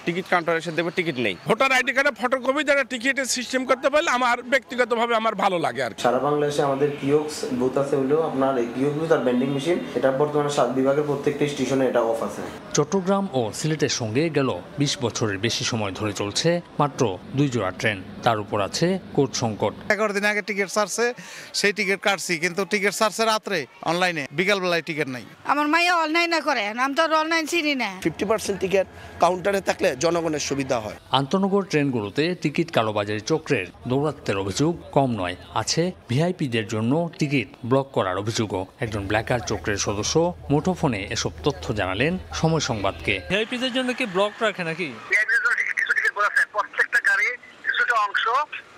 টিকিট কাউন্টারে এসে দেবে টিকিট নেই। ভোটার আইডি কার্ডে ফটোকপি যারা টিকিটের সিস্টেম করতে পারলে আমার ব্যক্তিগতভাবে আমার ভালো লাগে। আর সারা বাংলাদেশে আমাদের কিওস্ক বুথ আছে হলেও আপনার এই কিওস্ক বুথ আর ভেন্ডিং মেশিন এটা বর্তমানে 7 বিভাগের প্রত্যেকটি স্টেশনে এটা অফ আছে। চট্টগ্রাম ও সিলেটের সঙ্গে গেল 20 বছরের বেশি সময় ধরে চলছে মাত্র 2 জোড়া ট্রেন। তার উপর আছে কোড সংকট। 11 দিন আগে টিকিট ছাড়ছে, সেই টিকিট কাটছি, কিন্তু টিকিট ছাড়ছে রাত্রে অনলাইনে, বিকালবেলায় টিকিট নাই। আমার মাইয়া অনলাইনে করে, আমি তো অনলাইন চিনি না। 50% টিকিট কাউন্টারে থাকলে জনগণের সুবিধা হয়। আন্তনগর ট্রেনগুলোতে টিকিট কালোবাজারি চক্রের দৌরাত্ম্যের অভিযোগ কম নয়। আছে ভিআইপিদের জন্য টিকিট ব্লক করার অভিযোগও। একজন ব্ল্যাকার চক্রের সদস্য মুঠোফোনে এসব তথ্য জানালেন সময় সংবাদকে। ভিআইপিদের জন্য কি ব্লক রাখে নাকি? প্রত্যেকটা গাড়ি কিছুটা অংশ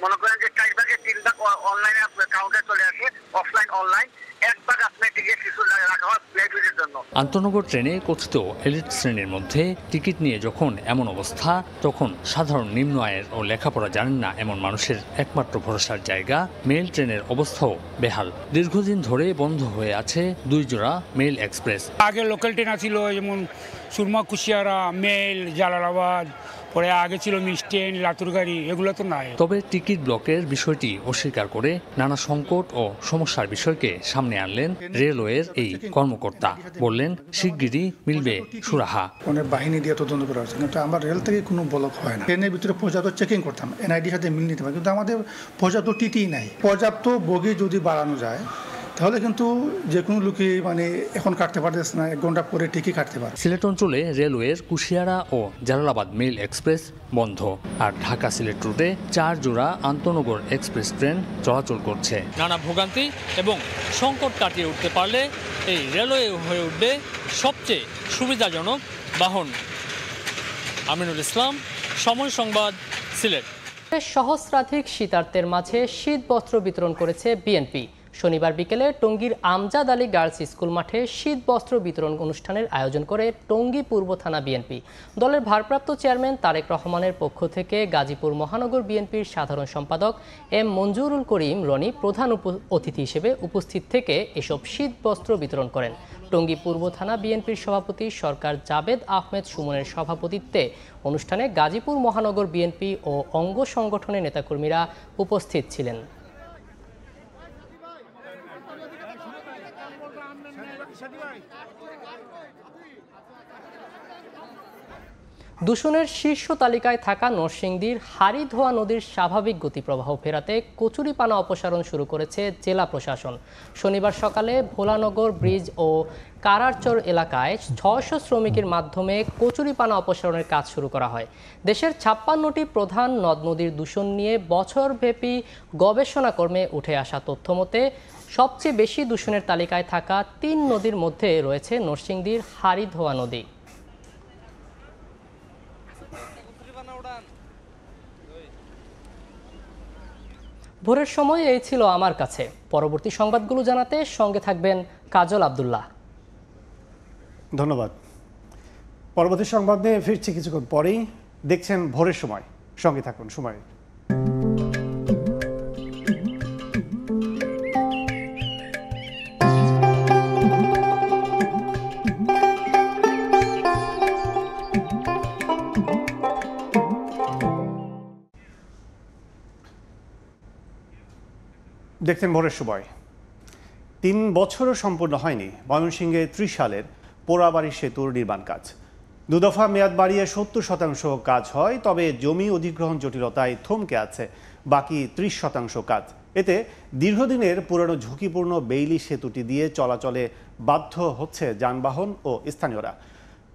মনে করেন যে 4 ভাগে 3 ভাগ অনলাইনে কাউন্টারে চলে আসে, অফলাইন অনলাইন 1 ভাগ আপনার টিকিট কিছু রাখা হয় ভিআইপিদের জন্য। আন্তনগর ট্রেনে কথিত এলিট শ্রেণীর মধ্যে টিকিট নিয়ে যখন এমন অবস্থা, তখন সাধারণ নিম্ন আয়ের ও লেখাপড়া জানেন না এমন মানুষের একমাত্র ভরসার জায়গা মেল ট্রেনের অবস্থাও বেহাল। দীর্ঘদিন ধরে বন্ধ হয়ে আছে 2 জোড়া মেল এক্সপ্রেস। আগে লোকাল ট্রেন ছিল যেমন সুরমা, কুশিয়ারা, মেল, জালালাবাদ, পরে আগে ছিল মিস্টেন লাতুর গাড়ি, এগুলো তো নাই। তবে টিকিট ব্লকের বিষয়টি অস্বীকার করে নানা সংকট ও সমস্যার বিষয়কে সামনে আনলেন রেলওয়ের এই কর্মকর্তা। বললেন শিগগিরই মিলবে সুরাহা। অনেক বাহিনী দিয়ে তদন্ত করা হচ্ছে, কিন্তু আমার রেল থেকে কোনো ব্লক হয় না। ট্রেনের ভিতরে পর্যাপ্ত চেকিং করতাম, এনআইডির সাথে মিল নিতে পারি, কিন্তু আমাদের পর্যাপ্ত টিটি নাই। পর্যাপ্ত বগি যদি বাড়ানো যায় তাহলে কিন্তু যে কোনো লোকই এখন কাটতে পারতেছে না, 1 ঘন্টা পরে ঠিকই কাটতে পারে। সিলেট অঞ্চলে রেলওয়ের কুশিয়ারা ও জালালাবাদ মেল এক্সপ্রেস বন্ধ, আর ঢাকা সিলেট রুটে 4 জোড়া আন্তনগর এক্সপ্রেস ট্রেন চলাচল করছে। নানা ভোগান্তি এবং সংকট কাটিয়ে উঠতে পারলে এই রেলওয়ে হয়ে উঠবে সবচেয়ে সুবিধাজনক বাহন। আমিনুল ইসলাম, সময় সংবাদ, সিলেট। সহস্রাধিক শীতার্তের মাঝে শীত বস্ত্র বিতরণ করেছে বিএনপি। শনিবার বিকেলে টঙ্গীর আমজাদ আলী গার্লস স্কুল মাঠে শীত বস্ত্র বিতরণ অনুষ্ঠানের আয়োজন করে টঙ্গী পূর্ব থানা বিএনপি। দলের ভারপ্রাপ্ত চেয়ারম্যান তারেক রহমানের পক্ষ থেকে গাজীপুর মহানগর বিএনপির সাধারণ সম্পাদক এম মঞ্জুরুল করিম রনি প্রধান অতিথি হিসেবে উপস্থিত থেকে এসব শীত বস্ত্র বিতরণ করেন। টঙ্গী পূর্ব থানা বিএনপির সভাপতি সরকার জাবেদ আহমেদ সুমনের সভাপতিত্বে অনুষ্ঠানে গাজীপুর মহানগর বিএনপি ও অঙ্গ সংগঠনের নেতাকর্মীরা উপস্থিত ছিলেন। দূষণের শীর্ষ তালিকায় থাকা নরসিংদীর হাড়িধোয়া নদীর স্বাভাবিক গতিপ্রবাহ ফেরাতে কচুরিপানা অপসারণ শুরু করেছে জেলা প্রশাসন। শনিবার সকালে ভোলানগর ব্রিজ ও কারারচর এলাকায় 600 শ্রমিকের মাধ্যমে কচুরিপানা অপসারণের কাজ শুরু করা হয়। দেশের 56টি প্রধান নদ নদীর দূষণ নিয়ে বছরব্যাপী গবেষণা কর্মে উঠে আসা তথ্য মতে সবচেয়ে বেশি দূষণের তালিকায় থাকা 3 নদীর মধ্যে রয়েছে নরসিংদীর হাড়িধোয়া নদী। ভোরের সময় এই ছিল আমার কাছে। পরবর্তী সংবাদগুলো জানাতে সঙ্গে থাকবেন কাজল আব্দুল্লাহ। ধন্যবাদ। পরবর্তী সংবাদ নিয়ে ফিরছি কিছুক্ষণ পরেই। দেখছেন ভোরের সময়, সঙ্গে থাকুন সময়। দেখছেন ভোরের সময়। 3 বছরও সম্পূর্ণ হয়নি ময়মনসিংহে 30 সালের পোড়াবাড়ি সেতুর নির্মাণ কাজ। 2 দফা মেয়াদ বাড়িয়ে 70% কাজ হয়, তবে জমি অধিগ্রহণ জটিলতায় থমকে আছে বাকি 30% কাজ। এতে দীর্ঘদিনের পুরনো ঝুঁকিপূর্ণ বেইলি সেতুটি দিয়ে চলাচলে বাধ্য হচ্ছে যানবাহন ও স্থানীয়রা।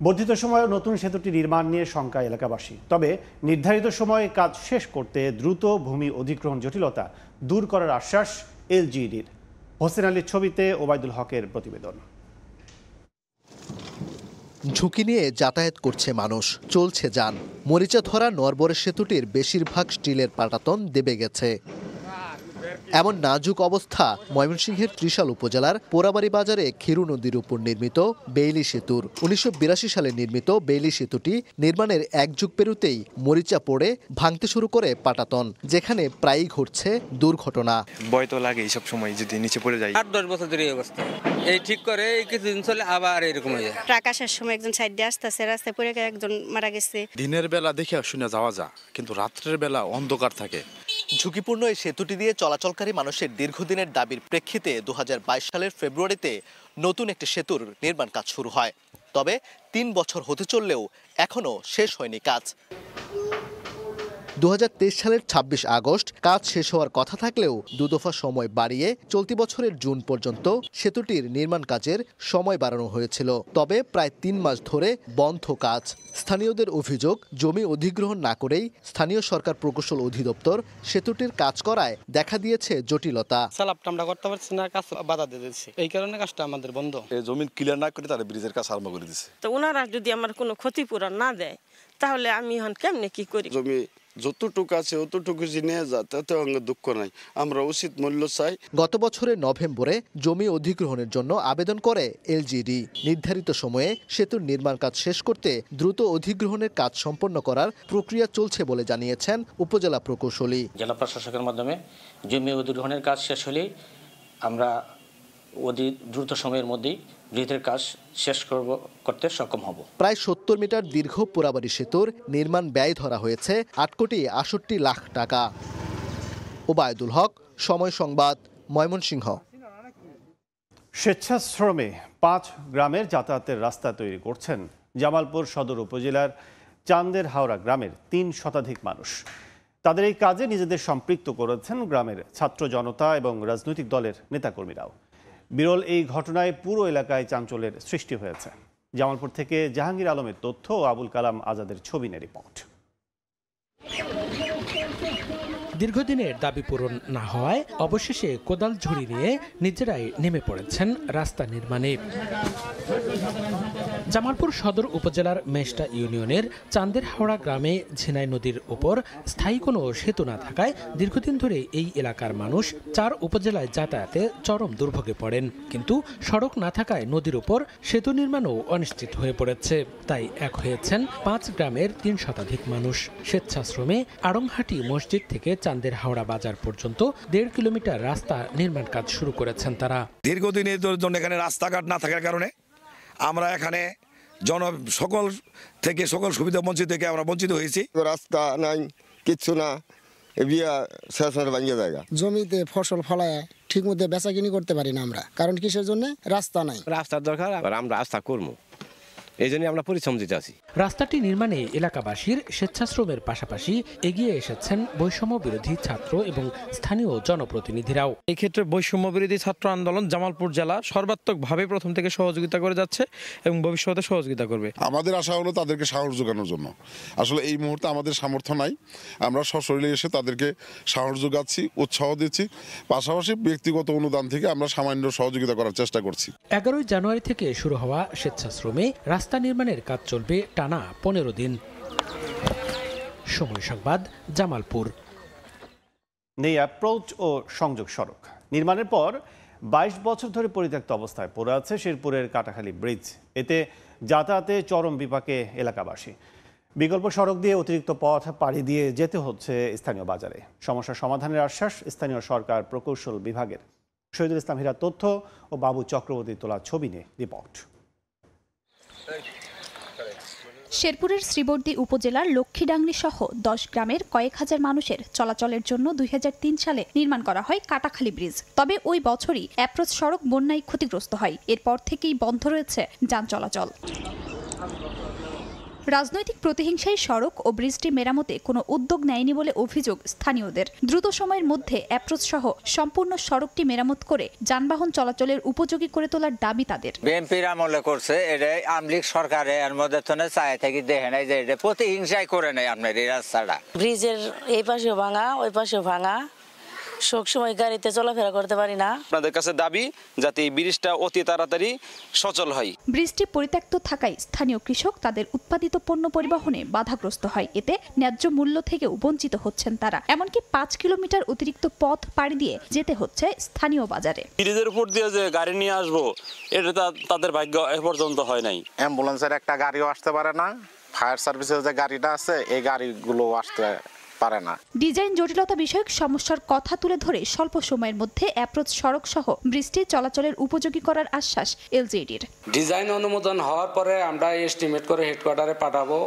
বর্ধিত সময়ে নতুন সেতুটি নির্মাণ নিয়ে শঙ্কা এলাকাবাসী। তবে নির্ধারিত সময়ে কাজ শেষ করতে দ্রুত ভূমি অধিগ্রহণ জটিলতা দূর করার আশ্বাস এলজিইডির। হোসেন আলীর ছবিতে ওবায়দুল হকের প্রতিবেদন। ঝুঁকি নিয়ে যাতায়াত করছে মানুষ, চলছে যান। মরিচা ধরা নরবরের সেতুটির বেশিরভাগ স্টিলের পাটাতন দেবে গেছে। এমন নাজুক অবস্থা ময়মনসিংহের ত্রিশাল উপজেলার পোড়াবাড়ি বাজারে খিরু নদীর উপর নির্মিত বেইলি সেতুর। 1982 সালে নির্মিত বেইলি সেতুটি নির্মাণের 1 যুগ পেরুতেই মরিচা পড়ে ভাঙতে শুরু করে পাটাতন, যেখানে প্রায়ই ঘটছে দুর্ঘটনা। ভয় তো লাগে এইসব সময় যদি নিচে পড়ে যায়। 8-10 বছর ধরে এই অবস্থা। এই ঠিক করে কিছুদিন চলে আবার এরকম হয়ে যায়। ট্রাক আসার সময় একজন সাইড দিয়ে আসতেছে, রাস্তায় পড়ে একজন মারা গেছে। দিনের বেলা দেখে শুনে যাওয়া যায়, কিন্তু রাত্রের বেলা অন্ধকার থাকে। ঝুঁকিপূর্ণ এই সেতুটি দিয়ে চলাচলকারী মানুষের দীর্ঘদিনের দাবির প্রেক্ষিতে 2022 সালের ফেব্রুয়ারিতে নতুন একটি সেতুর নির্মাণ কাজ শুরু হয়। তবে 3 বছর হতে চললেও এখনও শেষ হয়নি কাজ। 2023 সালের 26 আগস্ট কাজ শেষ হওয়ার কথা থাকলেও 2 দফা সময় বাড়িয়ে চলতি বছরের জুন পর্যন্ত সেতুটির নির্মাণ কাজের সময় বাড়ানো হয়েছিল। তবে প্রায় 3 মাস ধরে বন্ধ কাজ। স্থানীয়দের অভিযোগ, জমি অধিগ্রহণ না করেই স্থানীয় সরকার প্রকৌশল অধিদপ্তর সেতুটির কাজ করায় দেখা দিয়েছে জটিলতা। সালাপটা আমরা করতে পারছি না, কাজ বাধা দিয়ে দিচ্ছে, এই কারণে কাজটা আমাদের বন্ধ। এই জমি ক্লিয়ার না করে তারা ব্রিজের কাজ আরম্ভ করে দিচ্ছে। তো ওনারা যদি আমার কোনো ক্ষতিপূরণ না দেয় তাহলে আমি এখন কেমনে কি করি? জমি যতটুকু আছে অতটুকু নিয়ে যা, তাতে দুঃখ নাই, আমরা উচিত মূল্য চাই। গত বছরের নভেম্বরে জমি অধিগ্রহণের জন্য আবেদন করে এলজিডি। নির্ধারিত সময়ে সেতুর নির্মাণ কাজ শেষ করতে দ্রুত অধিগ্রহণের কাজ সম্পন্ন করার প্রক্রিয়া চলছে বলে জানিয়েছেন উপজেলা প্রকৌশলী। জেলা প্রশাসকের মাধ্যমে জমি অধিগ্রহণের কাজ শেষ হলেই আমরা দ্রুত সময়ের মধ্যেই ব্রিজের কাজ শেষ করতে সক্ষম হব। প্রায় ৭০ মিটার দীর্ঘ পোড়াবাড়ি সেতুর নির্মাণ ব্যয় ধরা হয়েছে ৮,৬৮,০০,০০০ টাকা। ওবায়দুল হক, সময় সংবাদ, ময়মনসিংহ। স্বেচ্ছাশ্রমে ৫ গ্রামের যাতায়াতের রাস্তা তৈরি করছেন জামালপুর সদর উপজেলার চান্দের হাওড়া গ্রামের ৩ শতাধিক মানুষ। তাদের এই কাজে নিজেদের সম্পৃক্ত করেছেন গ্রামের ছাত্র জনতা এবং রাজনৈতিক দলের নেতাকর্মীরাও। বিরল এই ঘটনায় পুরো এলাকায় চাঞ্চল্যের সৃষ্টি হয়েছে। জামালপুর থেকে জাহাঙ্গীর আলমের তথ্য ও আবুল কালাম আজাদের ছবি নিয়ে রিপোর্ট। দীর্ঘদিনের দাবি পূরণ না হওয়ায় অবশেষে কোদাল ঝুড়ি নিয়ে নিজেরাই নেমে পড়েছেন রাস্তা নির্মাণে। জামালপুর সদর উপজেলার মেষ্টা ইউনিয়নের চান্দের হাওড়া গ্রামে ঝিনাই নদীর উপর স্থায়ী কোনো সেতু না থাকায় দীর্ঘদিন ধরে এই এলাকার মানুষ ৪ উপজেলায় যাতায়াতে চরম দুর্ভোগে পড়েন। কিন্তু সড়ক না থাকায় নদীর উপর সেতু নির্মাণও অনিশ্চিত হয়ে পড়েছে। তাই এক হয়েছেন ৫ গ্রামের ৩ শতাধিক মানুষ। স্বেচ্ছাশ্রমে আড়ংহাটি মসজিদ থেকে চান্দের হাওড়া বাজার পর্যন্ত ১.৫ কিলোমিটার রাস্তা নির্মাণ কাজ শুরু করেছেন তারা। দীর্ঘদিনের জন্য এখানে রাস্তাঘাট না থাকার কারণে আমরা এখানে সকল সুবিধা বঞ্চিত থেকে আমরা বঞ্চিত হয়েছি। রাস্তা নাই, কিচ্ছু না, জায়গা জমিতে ফসল ফলায় ঠিক মতো বেচা কিনি করতে পারি না আমরা, কারণ কিসের জন্য? রাস্তা নাই। রাস্তার দরকার, আমরা রাস্তা করবো, এই জন্য আমরা পরিশ্রম দিতে আছি। রাস্তাটি নির্মাণে এলাকাবাসীর স্বেচ্ছাশ্রমের পাশাপাশি এগিয়ে এসেছেন বৈষম্য বিরোধী ছাত্র এবং স্থানীয় জনপ্রতিনিধিরাও। এই ক্ষেত্রে বৈষম্য বিরোধী ছাত্র আন্দোলন জামালপুর জেলা সর্বাত্মকভাবে প্রথম থেকে সহযোগিতা করে যাচ্ছে এবং ভবিষ্যতে সহযোগিতা করবে। আমাদের আশা হলো তাদেরকে সাহস যোগানোর জন্য। আসলে এই মুহূর্তে আমাদের সামর্থ্য নাই, আমরা সশরীরে এসে তাদেরকে সাহস যোগাচ্ছি, উৎসাহ দিচ্ছি, পাশাপাশি ব্যক্তিগত অনুদান থেকে আমরা সামান্য সহযোগিতা করার চেষ্টা করছি। ১১ জানুয়ারি থেকে শুরু হওয়া স্বেচ্ছাশ্রমে রাস্তা নির্মাণের কাজ চলবে টানা ১৫ দিন। সময় সংবাদ, জামালপুর। নেই অ্যাপ্রোচ ও সংযোগ সড়ক। নির্মাণের পর ২২ বছর ধরে পরিত্যক্ত অবস্থায় পড়ে আছে শেরপুরের কাটাখালী ব্রিজ। এতে যাতায়াতে চরম বিপাকে এলাকাবাসী। বিকল্প সড়ক দিয়ে অতিরিক্ত পথ পাড়ি দিয়ে যেতে হচ্ছে স্থানীয় বাজারে। সমস্যা সমাধানের আশ্বাস স্থানীয় সরকার প্রকৌশল বিভাগের। শহীদুল ইসলাম হীরার তথ্য ও বাবু চক্রবর্তীর তোলা ছবি নিয়ে রিপোর্ট। শেরপুরের শ্রীবর্দী উপজেলার লক্ষ্মীডাংরি সহ ১০ গ্রামের কয়েক হাজার মানুষের চলাচলের জন্য ২০০৩ সালে নির্মাণ করা হয় কাটাখালী ব্রিজ। তবে ওই বছরই অ্যাপ্রোচ সড়ক বন্যায় ক্ষতিগ্রস্ত হয়। এরপর থেকেই বন্ধ রয়েছে যান চলাচল। রাজনৈতিক প্রতিহিংসায় সড়ক ও ব্রিজটি মেরামতে কোনো উদ্যোগ নেয়নি বলে অভিযোগ স্থানীয়দের। দ্রুত সময়ের মধ্যে অ্যাপ্রোচ সহ সম্পূর্ণ সড়কটি মেরামত করে যানবাহন চলাচলের উপযোগী করে তোলার দাবি তাদের। বিএনপির আমলে করছে, এটা আওয়ামী লীগ সরকারে এর মধ্যে তো চায় থেকে দেখে নাই যে এটা প্রতিহিংসাই করে নেই আপনার এই রাস্তাটা। ব্রিজের এই পাশেও ভাঙা, ওই পাশেও ভাঙা, সবসময় গাড়িতে চলাফেরা করতে পারি না। আপনাদের কাছে দাবি যাতে এই ব্রিজটা অতি তাড়াতাড়ি সচল হয়। ব্রিজটি পরিত্যক্ত থাকায় স্থানীয় কৃষক তাদের উৎপাদিত পণ্য পরিবহনে বাধাগ্রস্ত হয়। এতে ন্যায্য মূল্য থেকেও বঞ্চিত হচ্ছেন তারা। এমনকি ৫ কিলোমিটার অতিরিক্ত পথ পাড়ি দিয়ে যেতে হচ্ছে স্থানীয় বাজারে। ব্রিজের উপর দিয়ে যে গাড়ি নিয়ে আসবো, এটা তাদের ভাগ্য এ পর্যন্ত হয় নাই। অ্যাম্বুলেন্সের একটা গাড়িও আসতে পারে না, ফায়ার সার্ভিসের যে গাড়িটা আছে এই গাড়িগুলো আসতে পারে না। ডিজাইন জটিলতা বিষয়ক সমস্যার কথা তুলে ধরে স্বল্প সময়ের মধ্যে অ্যাপ্রোচ সড়ক সহ ব্রিজটি চলাচলের উপযোগী করার আশ্বাস এলজিইডির। ডিজাইন অনুমোদন হওয়ার পরে আমরা এস্টিমেট করে হেডকোয়ার্টারে পাঠাবো।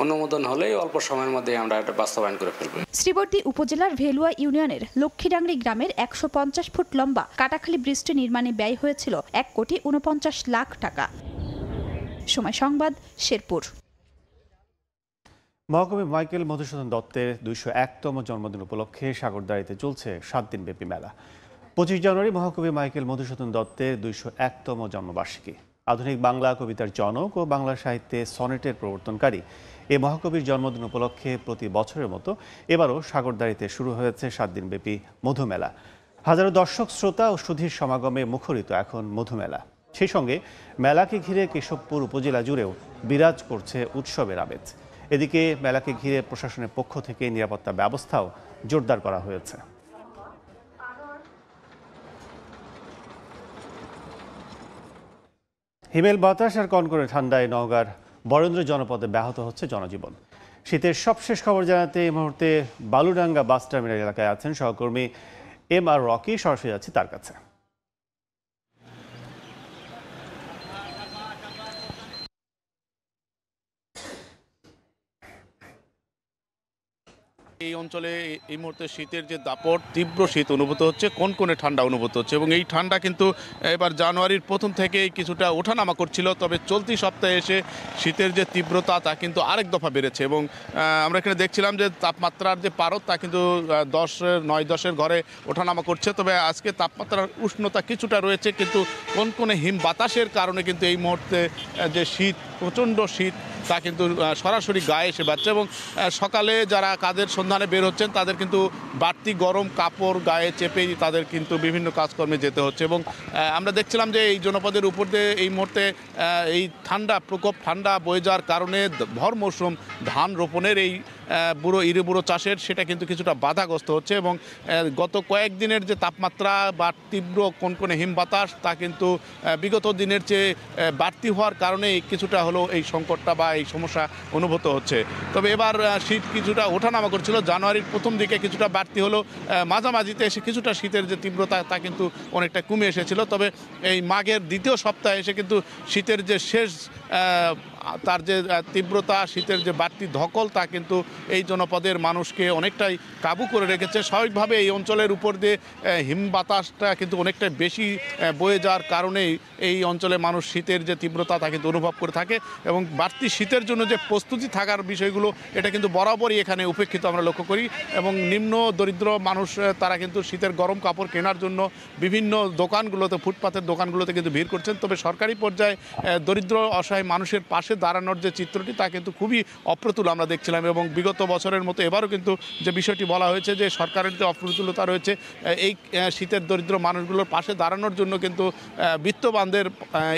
অনুমোদন হলেই অল্প সময়ের মধ্যে আমরা এটা বাস্তবায়ন করে ফেলব। শ্রীবর্দী উপজেলার ভেলুয়া ইউনিয়নের লক্ষ্মীডাংরি গ্রামের ১৫০ ফুট লম্বা কাটাখালী ব্রিজটি নির্মাণে ব্যয় হয়েছিল ১,৪৯,০০,০০০ টাকা। সময় সংবাদ, শেরপুর। মহাকবি মাইকেল মধুসূদন দত্তের ২০১তম জন্মদিন উপলক্ষে সাগরদাঁড়িতে চলছে ৭ দিনব্যাপী মেলা। ২৫ জানুয়ারি মহাকবি মাইকেল মধুসূদন দত্তের ২০১তম জন্মবার্ষিকী। আধুনিক বাংলা কবিতার জনক ও বাংলা সাহিত্যে সনেটের প্রবর্তনকারী এই মহাকবির জন্মদিন উপলক্ষে প্রতি বছরের মতো এবারও সাগরদাঁড়িতে শুরু হয়েছে ৭ দিনব্যাপী মধুমেলা। হাজারো দর্শক, শ্রোতা ও সুধীর সমাগমে মুখরিত এখন মধুমেলা। সেই সঙ্গে মেলাকে ঘিরে কেশবপুর উপজেলা জুড়েও বিরাজ করছে উৎসবের আমেজ। এদিকে মেলাকে ঘিরে প্রশাসনের পক্ষ থেকে নিরাপত্তা ব্যবস্থাও জোরদার করা হয়েছে। হিমেল বাতাস আর কনকনে ঠান্ডায় নওগাঁর বরেন্দ্র জনপদে ব্যাহত হচ্ছে জনজীবন। শীতের সবশেষ খবর জানাতে এই মুহূর্তে বালুডাঙ্গা বাস টার্মিনাল এলাকায় আছেন সহকর্মী এম আর রকি। সরাসরি যাচ্ছি তার কাছে। এই অঞ্চলে এই মুহূর্তে শীতের যে দাপট, তীব্র শীত অনুভূত হচ্ছে, কোনকোনে ঠান্ডা অনুভূত হচ্ছে এবং এই ঠান্ডা কিন্তু এবার জানুয়ারির প্রথম থেকেই কিছুটা ওঠানামা করছিল, তবে চলতি সপ্তাহে এসে শীতের যে তীব্রতা তা কিন্তু আরেক দফা বেড়েছে এবং আমরা এখানে দেখছিলাম যে তাপমাত্রার যে পারদ তা কিন্তু 9-10-এর ঘরে ওঠানামা করছে। তবে আজকে তাপমাত্রার উষ্ণতা কিছুটা রয়েছে, কিন্তু কোনকোনে হিম বাতাসের কারণে কিন্তু এই মুহূর্তে যে শীত, প্রচণ্ড শীত তা কিন্তু সরাসরি গায়ে এসে বাড়ছে এবং সকালে যারা কাজের সন্ধানে বের হচ্ছেন তাদের কিন্তু বাড়তি গরম কাপড় গায়ে চেপেই তাদের কিন্তু বিভিন্ন কাজকর্মে যেতে হচ্ছে এবং আমরা দেখছিলাম যে এই জনপদের উপর দিয়ে এই মুহূর্তে এই ঠান্ডা বয়ে যাওয়ার কারণে ভর মৌসুম ধান রোপণের এই বুড়ো চাষের সেটা কিন্তু কিছুটা বাধাগ্রস্ত হচ্ছে এবং গত কয়েকদিনের যে তাপমাত্রা বা তীব্র কোনকোনে হিম বাতাস তা কিন্তু বিগত দিনের চেয়ে বাড়তি হওয়ার কারণে কিছুটা হলো এই সংকটটা বা এই সমস্যা অনুভূত হচ্ছে। তবে এবার শীত কিছুটা ওঠানামা করছিল, জানুয়ারির প্রথম দিকে কিছুটা বাড়তি হলো, মাঝামাঝিতে এসে কিছুটা শীতের যে তীব্রতা তা কিন্তু অনেকটা কমে এসেছিল। তবে এই মাঘের দ্বিতীয় সপ্তাহে এসে কিন্তু শীতের যে শেষ তার যে তীব্রতা, শীতের যে বাড়তি ধকল তা কিন্তু এই জনপদের মানুষকে অনেকটাই কাবু করে রেখেছে। স্বাভাবিকভাবে এই অঞ্চলের উপর দিয়ে হিম বাতাসটা কিন্তু অনেকটা বেশি বয়ে যাওয়ার কারণেই এই অঞ্চলে মানুষ শীতের যে তীব্রতা তা কিন্তু অনুভব করে থাকে এবং বাড়তি শীতের জন্য যে প্রস্তুতি থাকার বিষয়গুলো এটা কিন্তু বরাবরই এখানে উপেক্ষিত আমরা লক্ষ্য করি এবং নিম্ন দরিদ্র মানুষ তারা কিন্তু শীতের গরম কাপড় কেনার জন্য বিভিন্ন দোকানগুলোতে, ফুটপাতের দোকানগুলোতে কিন্তু ভিড় করছেন। তবে সরকারি পর্যায়ে দরিদ্র অসহায় মানুষের পাশে দাঁড়ানোর যে চিত্রটি তা কিন্তু খুবই অপ্রতুল আমরা দেখছিলাম এবং বিগত বছরের মতো এবারও কিন্তু যে বিষয়টি বলা হয়েছে যে সরকারের যে অপ্রতুলতা রয়েছে এই শীতের দরিদ্র মানুষগুলোর পাশে দাঁড়ানোর জন্য কিন্তু বিত্তবানদের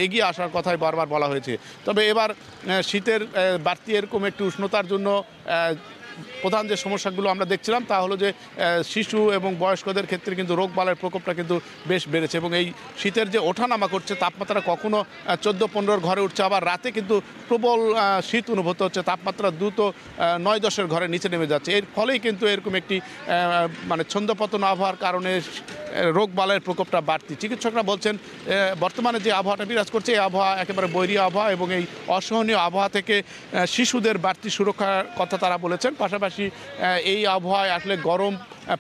এগিয়ে আসার কথাই বারবার বলা হয়েছে। তবে এবার শীতের বাড়তি এরকম একটি উষ্ণতার জন্য প্রধান যে সমস্যাগুলো আমরা দেখছিলাম তা হলো যে শিশু এবং বয়স্কদের ক্ষেত্রে কিন্তু রোগবালাইয়ের প্রকোপটা কিন্তু বেশ বেড়েছে এবং এই শীতের যে ওঠানামা করছে, তাপমাত্রা কখনো 14-15 ঘরে উঠছে, আবার রাতে কিন্তু প্রবল শীত অনুভূত হচ্ছে, তাপমাত্রা দ্রুত 9-10-এর ঘরে নিচে নেমে যাচ্ছে। এর ফলেই কিন্তু এরকম একটি ছন্দপতন আবহাওয়ার কারণে রোগবালাইয়ের প্রকোপটা বাড়তি। চিকিৎসকরা বলছেন বর্তমানে যে আবহাওয়াটা বিরাজ করছে এই আবহাওয়া একেবারে বৈরী আবহাওয়া এবং এই অসহনীয় আবহাওয়া থেকে শিশুদের বাড়তি সুরক্ষার কথা তারা বলেছেন। পাশাপাশি এই আবহাওয়ায় আসলে গরম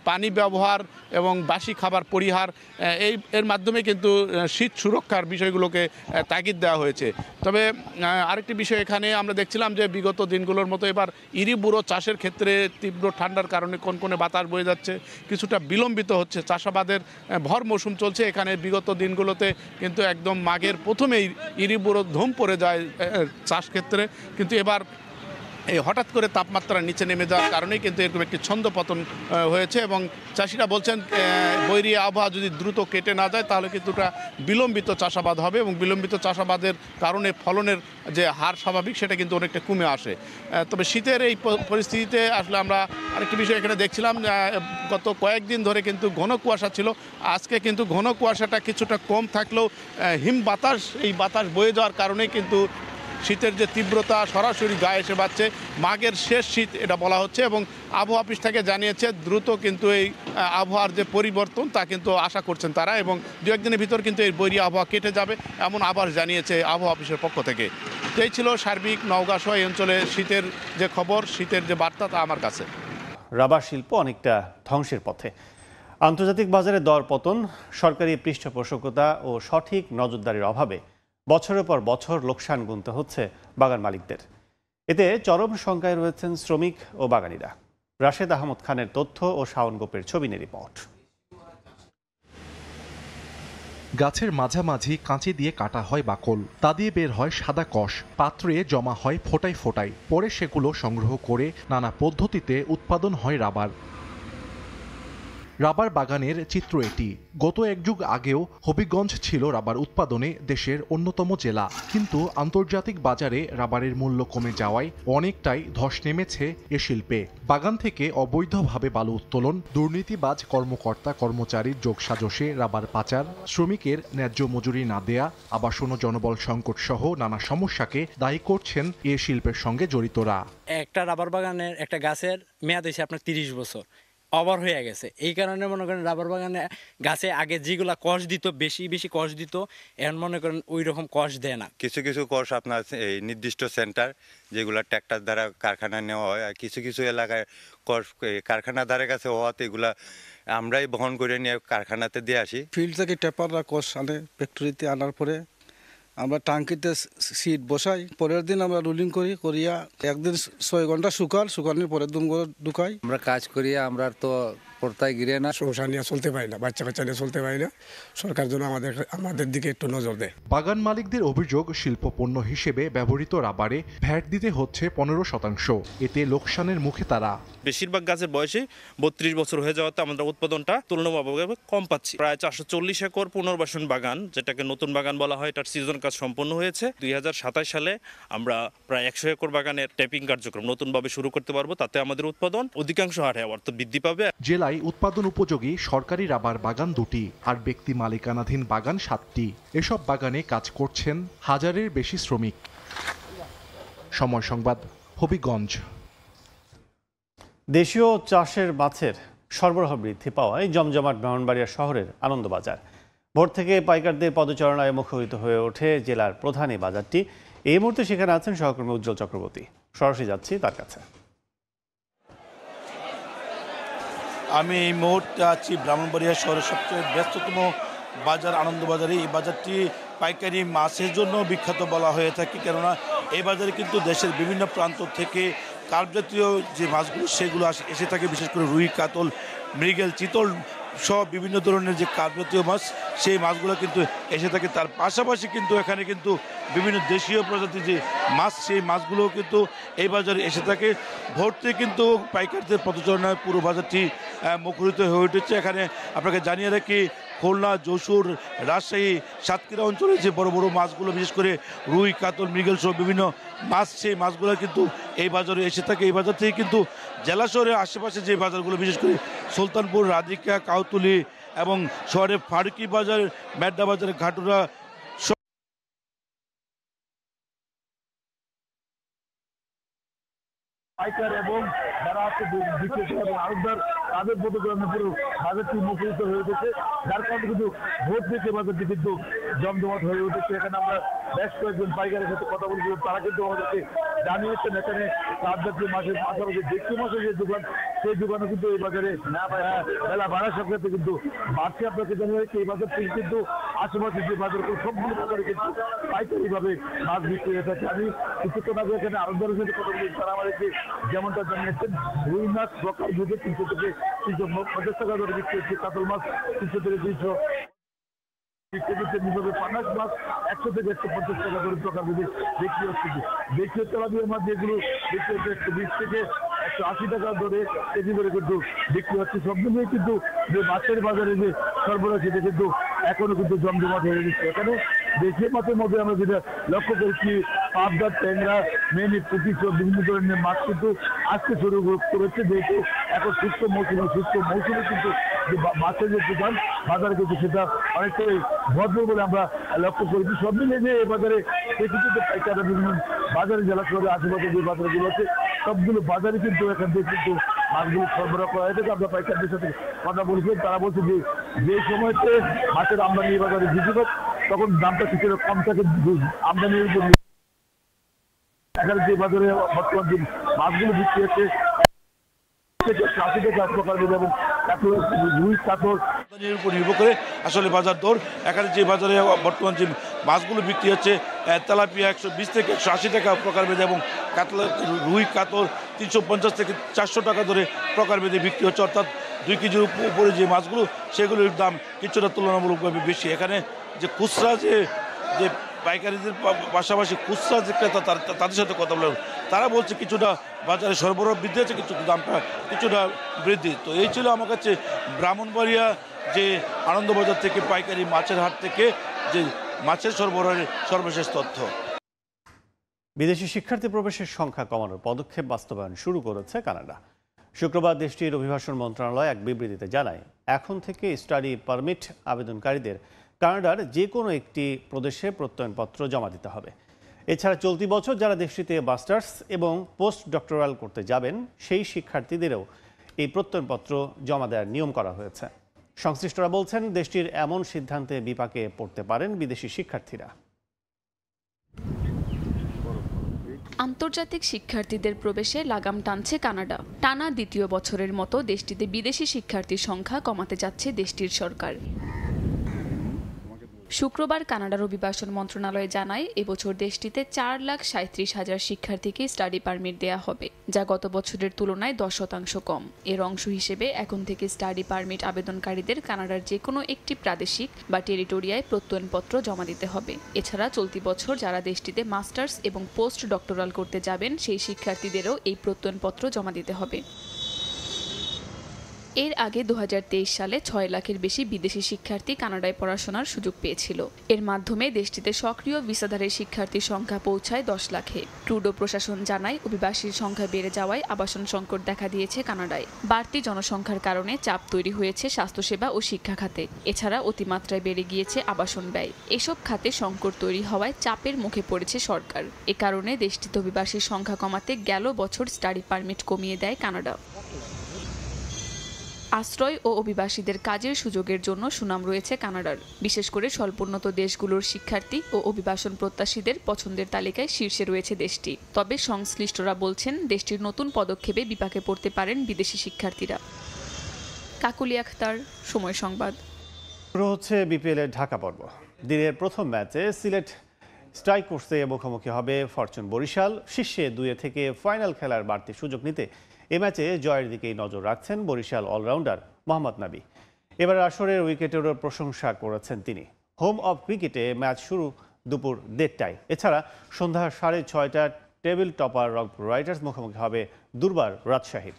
পানি ব্যবহার এবং বাসি খাবার পরিহার এর মাধ্যমে কিন্তু শীত সুরক্ষার বিষয়গুলোকে তাগিদ দেওয়া হয়েছে। তবে আরেকটি বিষয় এখানে আমরা দেখছিলাম যে বিগত দিনগুলোর মতো এবার বুড়ো চাষের ক্ষেত্রে তীব্র ঠান্ডার কারণে কোনকোনে বাতাস বয়ে যাচ্ছে, কিছুটা বিলম্বিত হচ্ছে, চাষাবাদের ভর মৌসুম চলছে। এখানে বিগত দিনগুলোতে কিন্তু একদম মাঘের প্রথমেই বুড়ো ধুম পড়ে যায় চাষ ক্ষেত্রে, কিন্তু এবার এই হঠাৎ করে তাপমাত্রা নিচে নেমে যাওয়ার কারণেই কিন্তু এরকম একটি ছন্দপতন হয়েছে এবং চাষিরা বলছেন বৈরী আবহাওয়া যদি দ্রুত কেটে না যায় তাহলে কিন্তু এটা বিলম্বিত চাষাবাদ হবে এবং বিলম্বিত চাষাবাদের কারণে ফলনের যে হার স্বাভাবিক সেটা কিন্তু অনেকটা কমে আসে। তবে শীতের এই পরিস্থিতিতে আসলে আমরা আরেকটি বিষয় এখানে দেখছিলাম, গত কয়েকদিন ধরে কিন্তু ঘন কুয়াশা ছিল, আজকে কিন্তু ঘন কুয়াশাটা কিছুটা কম থাকলেও হিম বাতাস, এই বাতাস বয়ে যাওয়ার কারণে কিন্তু শীতের যে তীব্রতা সরাসরি গায়ে এসে বাড়ছে। মাঘের শেষ শীত এটা বলা হচ্ছে এবং আবহাওয়া অফিস থেকে জানিয়েছে দ্রুত কিন্তু এই আবহাওয়ার যে পরিবর্তন তা কিন্তু আশা করছেন তারা এবং দু একদিনের ভিতর কিন্তু এই বৈরী আবহাওয়া কেটে যাবে এমন আভাস জানিয়েছে আবহাওয়া অফিসের পক্ষ থেকে। এই ছিল সার্বিক নওগাঁ সহ এই অঞ্চলে শীতের যে খবর, শীতের যে বার্তা তা আমার কাছে। রাবার শিল্প অনেকটা ধ্বংসের পথে। আন্তর্জাতিক বাজারে দর পতন, সরকারি পৃষ্ঠপোষকতা ও সঠিক নজরদারির অভাবে বছরের পর বছর লোকসান গুনতে হচ্ছে বাগান মালিকদের। এতে চরম শঙ্কায় রয়েছেন শ্রমিক ও বাগানীরা। রাশেদ আহমদ খানের তথ্য ও শাওন গোপের ছবি নিয়ে রিপোর্ট। গাছের মাঝামাঝি কাঁচি দিয়ে কাটা হয় বাকল, তা দিয়ে বের হয় সাদা কষ, পাত্রে জমা হয় ফোটায় ফোটায়, পরে সেগুলো সংগ্রহ করে নানা পদ্ধতিতে উৎপাদন হয় রাবার। রাবার বাগানের চিত্র এটি। গত এক যুগ আগেও হবিগঞ্জ ছিল রাবার উৎপাদনে দেশের অন্যতম জেলা, কিন্তু আন্তর্জাতিক বাজারে রাবারের মূল্য কমে যাওয়ায় অনেকটাই ধস নেমেছে এ শিল্পে। বাগান থেকে অবৈধভাবে বালু উত্তোলন, দুর্নীতিবাজ কর্মকর্তা কর্মচারীর যোগসাজশে রাবার পাচার, শ্রমিকের ন্যায্য মজুরি না দেয়া, আবাসন ও জনবল সংকট সহ নানা সমস্যাকে দায়ী করছেন এ শিল্পের সঙ্গে জড়িতরা। একটা রাবার বাগানের একটা গাছের মেয়াদ হয়েছে আপনার 30 বছর। ওভার হয়ে গেছে। এই কারণে মনে করেন রাবার বাগানে গাছে আগে যেগুলা কষ দিত বেশি বেশি কষ দিত, এখন মনে করেন ওই রকম কষ দেয় না। কিছু কিছু কষ আপনার এই নির্দিষ্ট সেন্টার যেগুলো ট্র্যাক্টর দ্বারা কারখানায় নেওয়া হয়, আর কিছু কিছু এলাকায় কষ কারখানা ধারে কাছে হওয়াতে এগুলা আমরাই বহন করে নিয়ে কারখানাতে দিয়ে আসি। ফিল্ড থেকে টেপাররা কষ আনে, ফ্যাক্টরিতে আনার পরে আমরা টাঙ্কিতে সিট বসাই, পরের দিন আমরা রুলিং করিয়া একদিন 6 ঘন্টা শুকানোর পরের দিন ঢুকাই। আমরা কাজ করিয়া আমরা তো পড়তায় গিরে না, সংসার নিয়ে চলতে পারি না, বাচ্চা কাচ্চা নিয়ে চলতে পারি না। সরকার যেন আমাদের দিকে একটু নজর দেয়। বাগান মালিকদের অভিযোগ, শিল্প পণ্য হিসেবে ব্যবহৃত রাবারে ভ্যাট দিতে হচ্ছে 15%। এতে লোকসানের মুখে তারা। বেশিরভাগ গাছের বয়সে 32 বছর হয়ে যাওয়াতে আমরা উৎপাদনটা তুলনামূলকভাবে কম পাচ্ছি। প্রায় 440 একর পুনর্বাসন বাগান, যেটাকে নতুন বাগান বলা হয়, এটার সিজন কাজ সম্পন্ন হয়েছে। 2027 সালে আমরা প্রায় 100 একর বাগানের ট্যাপিং কার্যক্রম নতুনভাবে শুরু করতে পারবো। তাতে আমাদের উৎপাদন অধিকাংশ হারে আবার তো বৃদ্ধি পাবে। জেলায় উৎপাদন উপযোগী সরকারি রাবার বাগান 2টি আর ব্যক্তি মালিকানাধীন বাগান 7টি। এসব বাগানে কাজ করছেন হাজারের বেশি শ্রমিক। সময় সংবাদ, হবিগঞ্জ। দেশীয় চাষের মাছের সরবরাহ বৃদ্ধি পাওয়ায় জমজমাট ব্রাহ্মণবাড়িয়া শহরের আনন্দবাজার। ভোর থেকে পাইকারদের পদচারণায় মুখরিত হয়ে ওঠে জেলার প্রধান এই বাজারটি। এই মুহূর্তে সেখানে আছেন সহকর্মী উজ্জ্বল চক্রবর্তী। সরাসরি যাচ্ছি তার কাছে। আমি এই মুহূর্তে আছি ব্রাহ্মণবাড়িয়া শহরের সবচেয়ে ব্যস্ততম বাজার আনন্দবাজারে। এই বাজারটি পাইকারি মাছের জন্য বিখ্যাত বলা হয়ে থাকে, কেননা এই বাজারে কিন্তু দেশের বিভিন্ন প্রান্ত থেকে কার্প জাতীয় যে মাছগুলো সেগুলো এসে থাকে, বিশেষ করে রুই, কাতল, মৃগেল, চিতল সব বিভিন্ন ধরনের যে কার্প জাতীয় মাছ, সেই মাছগুলো কিন্তু এসে থাকে। তার পাশাপাশি কিন্তু এখানে কিন্তু বিভিন্ন দেশীয় প্রজাতির যে মাছ, সেই মাছগুলোও কিন্তু এই বাজারে এসে থাকে। ভোরতে কিন্তু পাইকারদের পদচারণায় পুরো বাজারটি মুখরিত হয়ে উঠেছে। এখানে আপনাকে জানিয়ে রাখি, খুলনা, যশোর, রাজশাহী, সাতক্ষীরা অঞ্চলে যে বড় বড় মাছগুলো, বিশেষ করে রুই, কাতল, মৃগেল সহ বিভিন্ন মাছ, সেই মাছগুলো কিন্তু এই বাজারে এসে থাকে। এই বাজার থেকে কিন্তু জেলা শহরের আশেপাশে যে বাজারগুলো, বিশেষ করে সুলতানপুর, রাধিকা, কাউতুলি এবং শহরের ফারুকি বাজার, মেড্ডা বাজার, ঘাটুরা পাইকার এবং যারা আছে বিক্রেতা এবং আড়তদার, তাদের পদচারণে পুরো বাজারটি মুখরিত হয়ে উঠেছে, যার কারণে কিন্তু ভোর থেকে বাজারটি কিন্তু জমজমাট হয়ে উঠেছে। এখানে আমরা বেশ কয়েকজন পাইকারের সাথে কথা বলছিলাম, তারা কিন্তু আমাদেরকে জানিয়েছেন এখানে কার্প জাতীয় মাছের পাশাপাশি দেশীয় মাছের যে দোকান, সেই দোকানে কিন্তু এই বাজারে বেলা বাড়ার সাথে সাথে কিন্তু বাড়ছে। আপনাকে জানা যাচ্ছে এই বাজার থেকে কিন্তু আশেপাশে যে বাজার, সবগুলো বাজারে কিন্তু পাইকারিভাবে মাছ বিক্রি হয়ে থাকে। আমি কিছুক্ষণ আগে এখানে আড়তদারের সাথে কথা বলি, তারা আমাদেরকে যেমনটা জানিয়েছেন, রুই মাছ প্রকার ভেজে 300 থেকে 350 টাকা ধরে বিক্রি হচ্ছে, কাতল মাছ 300 থেকে 300 বিক্রি হচ্ছে, নিভাবে পানাস মাছ 100 থেকে 150 টাকা করে প্রকার ভেজে বিক্রি হচ্ছে। দেশীয় তেলাপিয়া মাছ যেগুলো বিক্রি হচ্ছে 120 থেকে 180 টাকা ধরে কেজি করে কিন্তু বিক্রি হচ্ছে। সব মিলিয়ে কিন্তু যে মাছের বাজারে যে সরবরাহ, সেটা কিন্তু এখনো কিন্তু জমজমাট হয়ে গেছে। এখানে দেশীয় মাছের মধ্যে আমরা যেটা লক্ষ্য করেছি, পাবদা, ট্যাংরা, মেনি, পুঁটি সব বিভিন্ন ধরনের মাছ কিন্তু আসতে শুরু করেছে, যেহেতু এখন শুষ্ক মৌসুমে কিন্তু যে মাছের যে দোকান বাজারে কিন্তু সেটা অনেকটাই ভরপুর বলে আমরা লক্ষ্য করেছি। সব মিলিয়ে যে এই বাজারে কিছু পাইকাররা বিভিন্ন বাজারে জেলা শহরে আশেপাশে যে বাজারগুলো আছে, সবগুলো বাজারে কিন্তু এখান থেকে কিন্তু মাছগুলো সরবরাহ করা হয়ে থাকে। আমরা পাইকারদের সাথে কথা বলছিলাম, তারা বলছে যে সময়তে মাছের আমদানি এই বাজারে বৃদ্ধি পায়, তখন দামটা কিছুটা কম থাকে আমদানির উপর। এখানে যে বাজারে বর্তমান যে মাছগুলো বিক্রি হচ্ছে 80 থেকে 100 টাকা এবং রুই, কাতল উপর নির্ভর করে আসলে বাজার দর। এখানে যে বাজারে বর্তমান যে মাছগুলো বিক্রি হচ্ছে, তেলাপিয়া 120 থেকে 180 টাকা প্রকারভেদে এবং কাতলা, রুই, কাতল 350 থেকে 400 টাকা ধরে প্রকারভেদে বিক্রি হচ্ছে। অর্থাৎ 2 কেজির উপরে যে মাছগুলো, সেগুলোর দাম কিছুটা তুলনামূলকভাবে বেশি। এখানে যে খুচরা যে পাইকারিদের পাশাপাশি খুচরা যে ক্রেতা, তাদের সাথে কথা বললাম, তারা বলছে কিছুটা বাজারে সরবরাহ বৃদ্ধি হচ্ছে, কিছু দামটা কিছুটা বৃদ্ধি। তো এই ছিল আমার কাছে ব্রাহ্মণবাড়িয়া যে আনন্দবাজার থেকে পাইকারি মাছের হাট থেকে যে মাছের সরবরাহের সর্বশেষ তথ্য। বিদেশি শিক্ষার্থী প্রবেশের সংখ্যা কমানোর পদক্ষেপ বাস্তবায়ন শুরু করেছে কানাডা। শুক্রবার দেশটির অভিবাসন মন্ত্রণালয় এক বিবৃতিতে জানায়, এখন থেকে স্টাডি পারমিট আবেদনকারীদের কানাডার যে কোনো একটি প্রদেশে প্রত্যয়নপত্র জমা দিতে হবে। এছাড়া চলতি বছর যারা দেশটিতে মাস্টার্স এবং পোস্ট ডক্টরাল করতে যাবেন, সেই শিক্ষার্থীদেরও এই প্রত্যয়নপত্র জমা দেওয়ার নিয়ম করা হয়েছে। সংশ্লিষ্টরা বলছেন, দেশটির এমন সিদ্ধান্তে বিপাকে পড়তে পারেন বিদেশি শিক্ষার্থীরা। আন্তর্জাতিক শিক্ষার্থীদের প্রবেশে লাগাম টানছে কানাডা। টানা দ্বিতীয় বছরের মতো দেশটিতে বিদেশি শিক্ষার্থীর সংখ্যা কমাতে যাচ্ছে দেশটির সরকার। শুক্রবার কানাডার অভিবাসন মন্ত্রণালয় জানায়, এবছর দেশটিতে 4,37,000 শিক্ষার্থীকে স্টাডি পারমিট দেয়া হবে, যা গত বছরের তুলনায় 10% কম। এর অংশ হিসেবে এখন থেকে স্টাডি পারমিট আবেদনকারীদের কানাডার যে কোনো একটি প্রাদেশিক বা টেরিটোরিয়ায় প্রত্যয়নপত্র জমা দিতে হবে। এছাড়া চলতি বছর যারা দেশটিতে মাস্টার্স এবং পোস্ট ডক্টরাল করতে যাবেন, সেই শিক্ষার্থীদেরও এই প্রত্যয়নপত্র জমা দিতে হবে। এর আগে 2023 সালে 6 লাখের বেশি বিদেশি শিক্ষার্থী কানাডায় পড়াশোনার সুযোগ পেয়েছিল। এর মাধ্যমে দেশটিতে সক্রিয় ভিসাধারী শিক্ষার্থীর সংখ্যা পৌঁছায় 10 লাখে। ট্রুডো প্রশাসন জানায়, অভিবাসীর সংখ্যা বেড়ে যাওয়ায় আবাসন সংকট দেখা দিয়েছে কানাডায়। বাড়তি জনসংখ্যার কারণে চাপ তৈরি হয়েছে স্বাস্থ্যসেবা ও শিক্ষা খাতে। এছাড়া অতিমাত্রায় বেড়ে গিয়েছে আবাসন ব্যয়। এসব খাতে সংকট তৈরি হওয়ায় চাপের মুখে পড়েছে সরকার। এ কারণে দেশটিতে অভিবাসীর সংখ্যা কমাতে গেল বছর স্টাডি পারমিট কমিয়ে দেয় কানাডা। আশ্রয় ও অভিবাসীদের কাজের সুযোগের জন্য সুনাম রয়েছে কানাডার। বিশেষ করে স্বল্পোন্নত দেশগুলোর শিক্ষার্থী ও অভিবাসন প্রত্যাশীদের পছন্দের তালিকায় শীর্ষে রয়েছে দেশটি। তবে সংশ্লিষ্টরা বলছেন, দেশটির নতুন পদক্ষেপে বিপাকে পড়তে পারেন বিদেশি শিক্ষার্থীরা। কাকুলি আখতার, সময় সংবাদ। শুরু হচ্ছে বিপিএল এর ঢাকা পর্ব। দিনের প্রথম ম্যাচে সিলেট স্ট্রাইকার্সে মুখোমুখি হবে ফরচুন বরিশাল। শীর্ষে 2 থেকে ফাইনাল খেলার বাড়তি সুযোগ নিতে এ ম্যাচে জয়ের দিকেই নজর রাখছেন বরিশাল অলরাউন্ডার মোহাম্মদ নাবি। এবার আসরের উইকেটেরও প্রশংসা করেছেন তিনি। হোম অফ ক্রিকেটে ম্যাচ শুরু দুপুর 1:30টায়। এছাড়া সন্ধ্যা 6:30টায় টেবিল টপার রংপুর রাইডার্স মুখোমুখি হবে দুর্বার রাজশাহীর।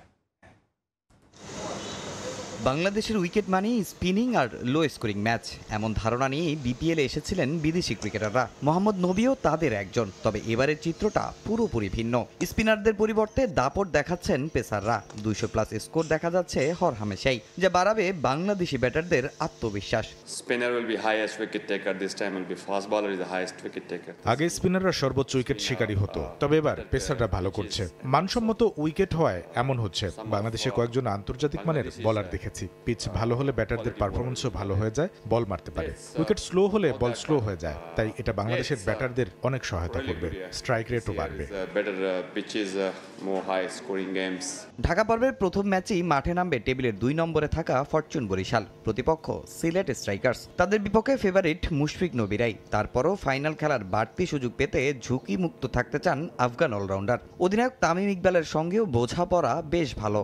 বাংলাদেশের উইকেট মানেই স্পিনিং আর লো স্কোরিং ম্যাচ, এমন ধারণা নিয়েই বিপিএলে এসেছিলেন বিদেশি ক্রিকেটাররা। মোহাম্মদ নবীও তাদের একজন। তবে এবারের চিত্রটা পুরোপুরি ভিন্ন। স্পিনারদের পরিবর্তে দাপট দেখাচ্ছেন পেসাররা। 200+ স্কোর দেখা যাচ্ছে হরহামেশাই, যা বাড়াবে বাংলাদেশি ব্যাটারদের আত্মবিশ্বাস। আগে স্পিনাররা সর্বোচ্চ উইকেট শিকারী হতো, তবে এবার পেসাররা ভালো করছে। মানসম্মত উইকেট হওয়ায় এমন হচ্ছে। বাংলাদেশে কয়েকজন আন্তর্জাতিক মানের বলার দেখেছি। পিচ ভালো হলে ব্যাটারদের পারফরমেন্সও ভালো হয়ে যায়, বল মারতে পারে। উইকেট স্লো হলে বল স্লো হয়ে যায়, তাই এটা বাংলাদেশের ব্যাটারদের অনেক সহায়তা করবে। স্ট্রাইক রেটও বাড়বে। ঢাকা পর্বের প্রথম ম্যাচেই মাঠে নামবে টেবিলের 2 নম্বরে থাকা ফরচুন বরিশাল। প্রতিপক্ষ সিলেট স্ট্রাইকার্স। তাদের বিপক্ষে ফেভারিট মুশফিক নবীরাই। তারপরও ফাইনাল খেলার বাড়তি সুযোগ পেতে ঝুঁকি মুক্ত থাকতে চান আফগান অলরাউন্ডার। অধিনায়ক তামিম ইকবালের সঙ্গেও বোঝাপড়া বেশ ভালো।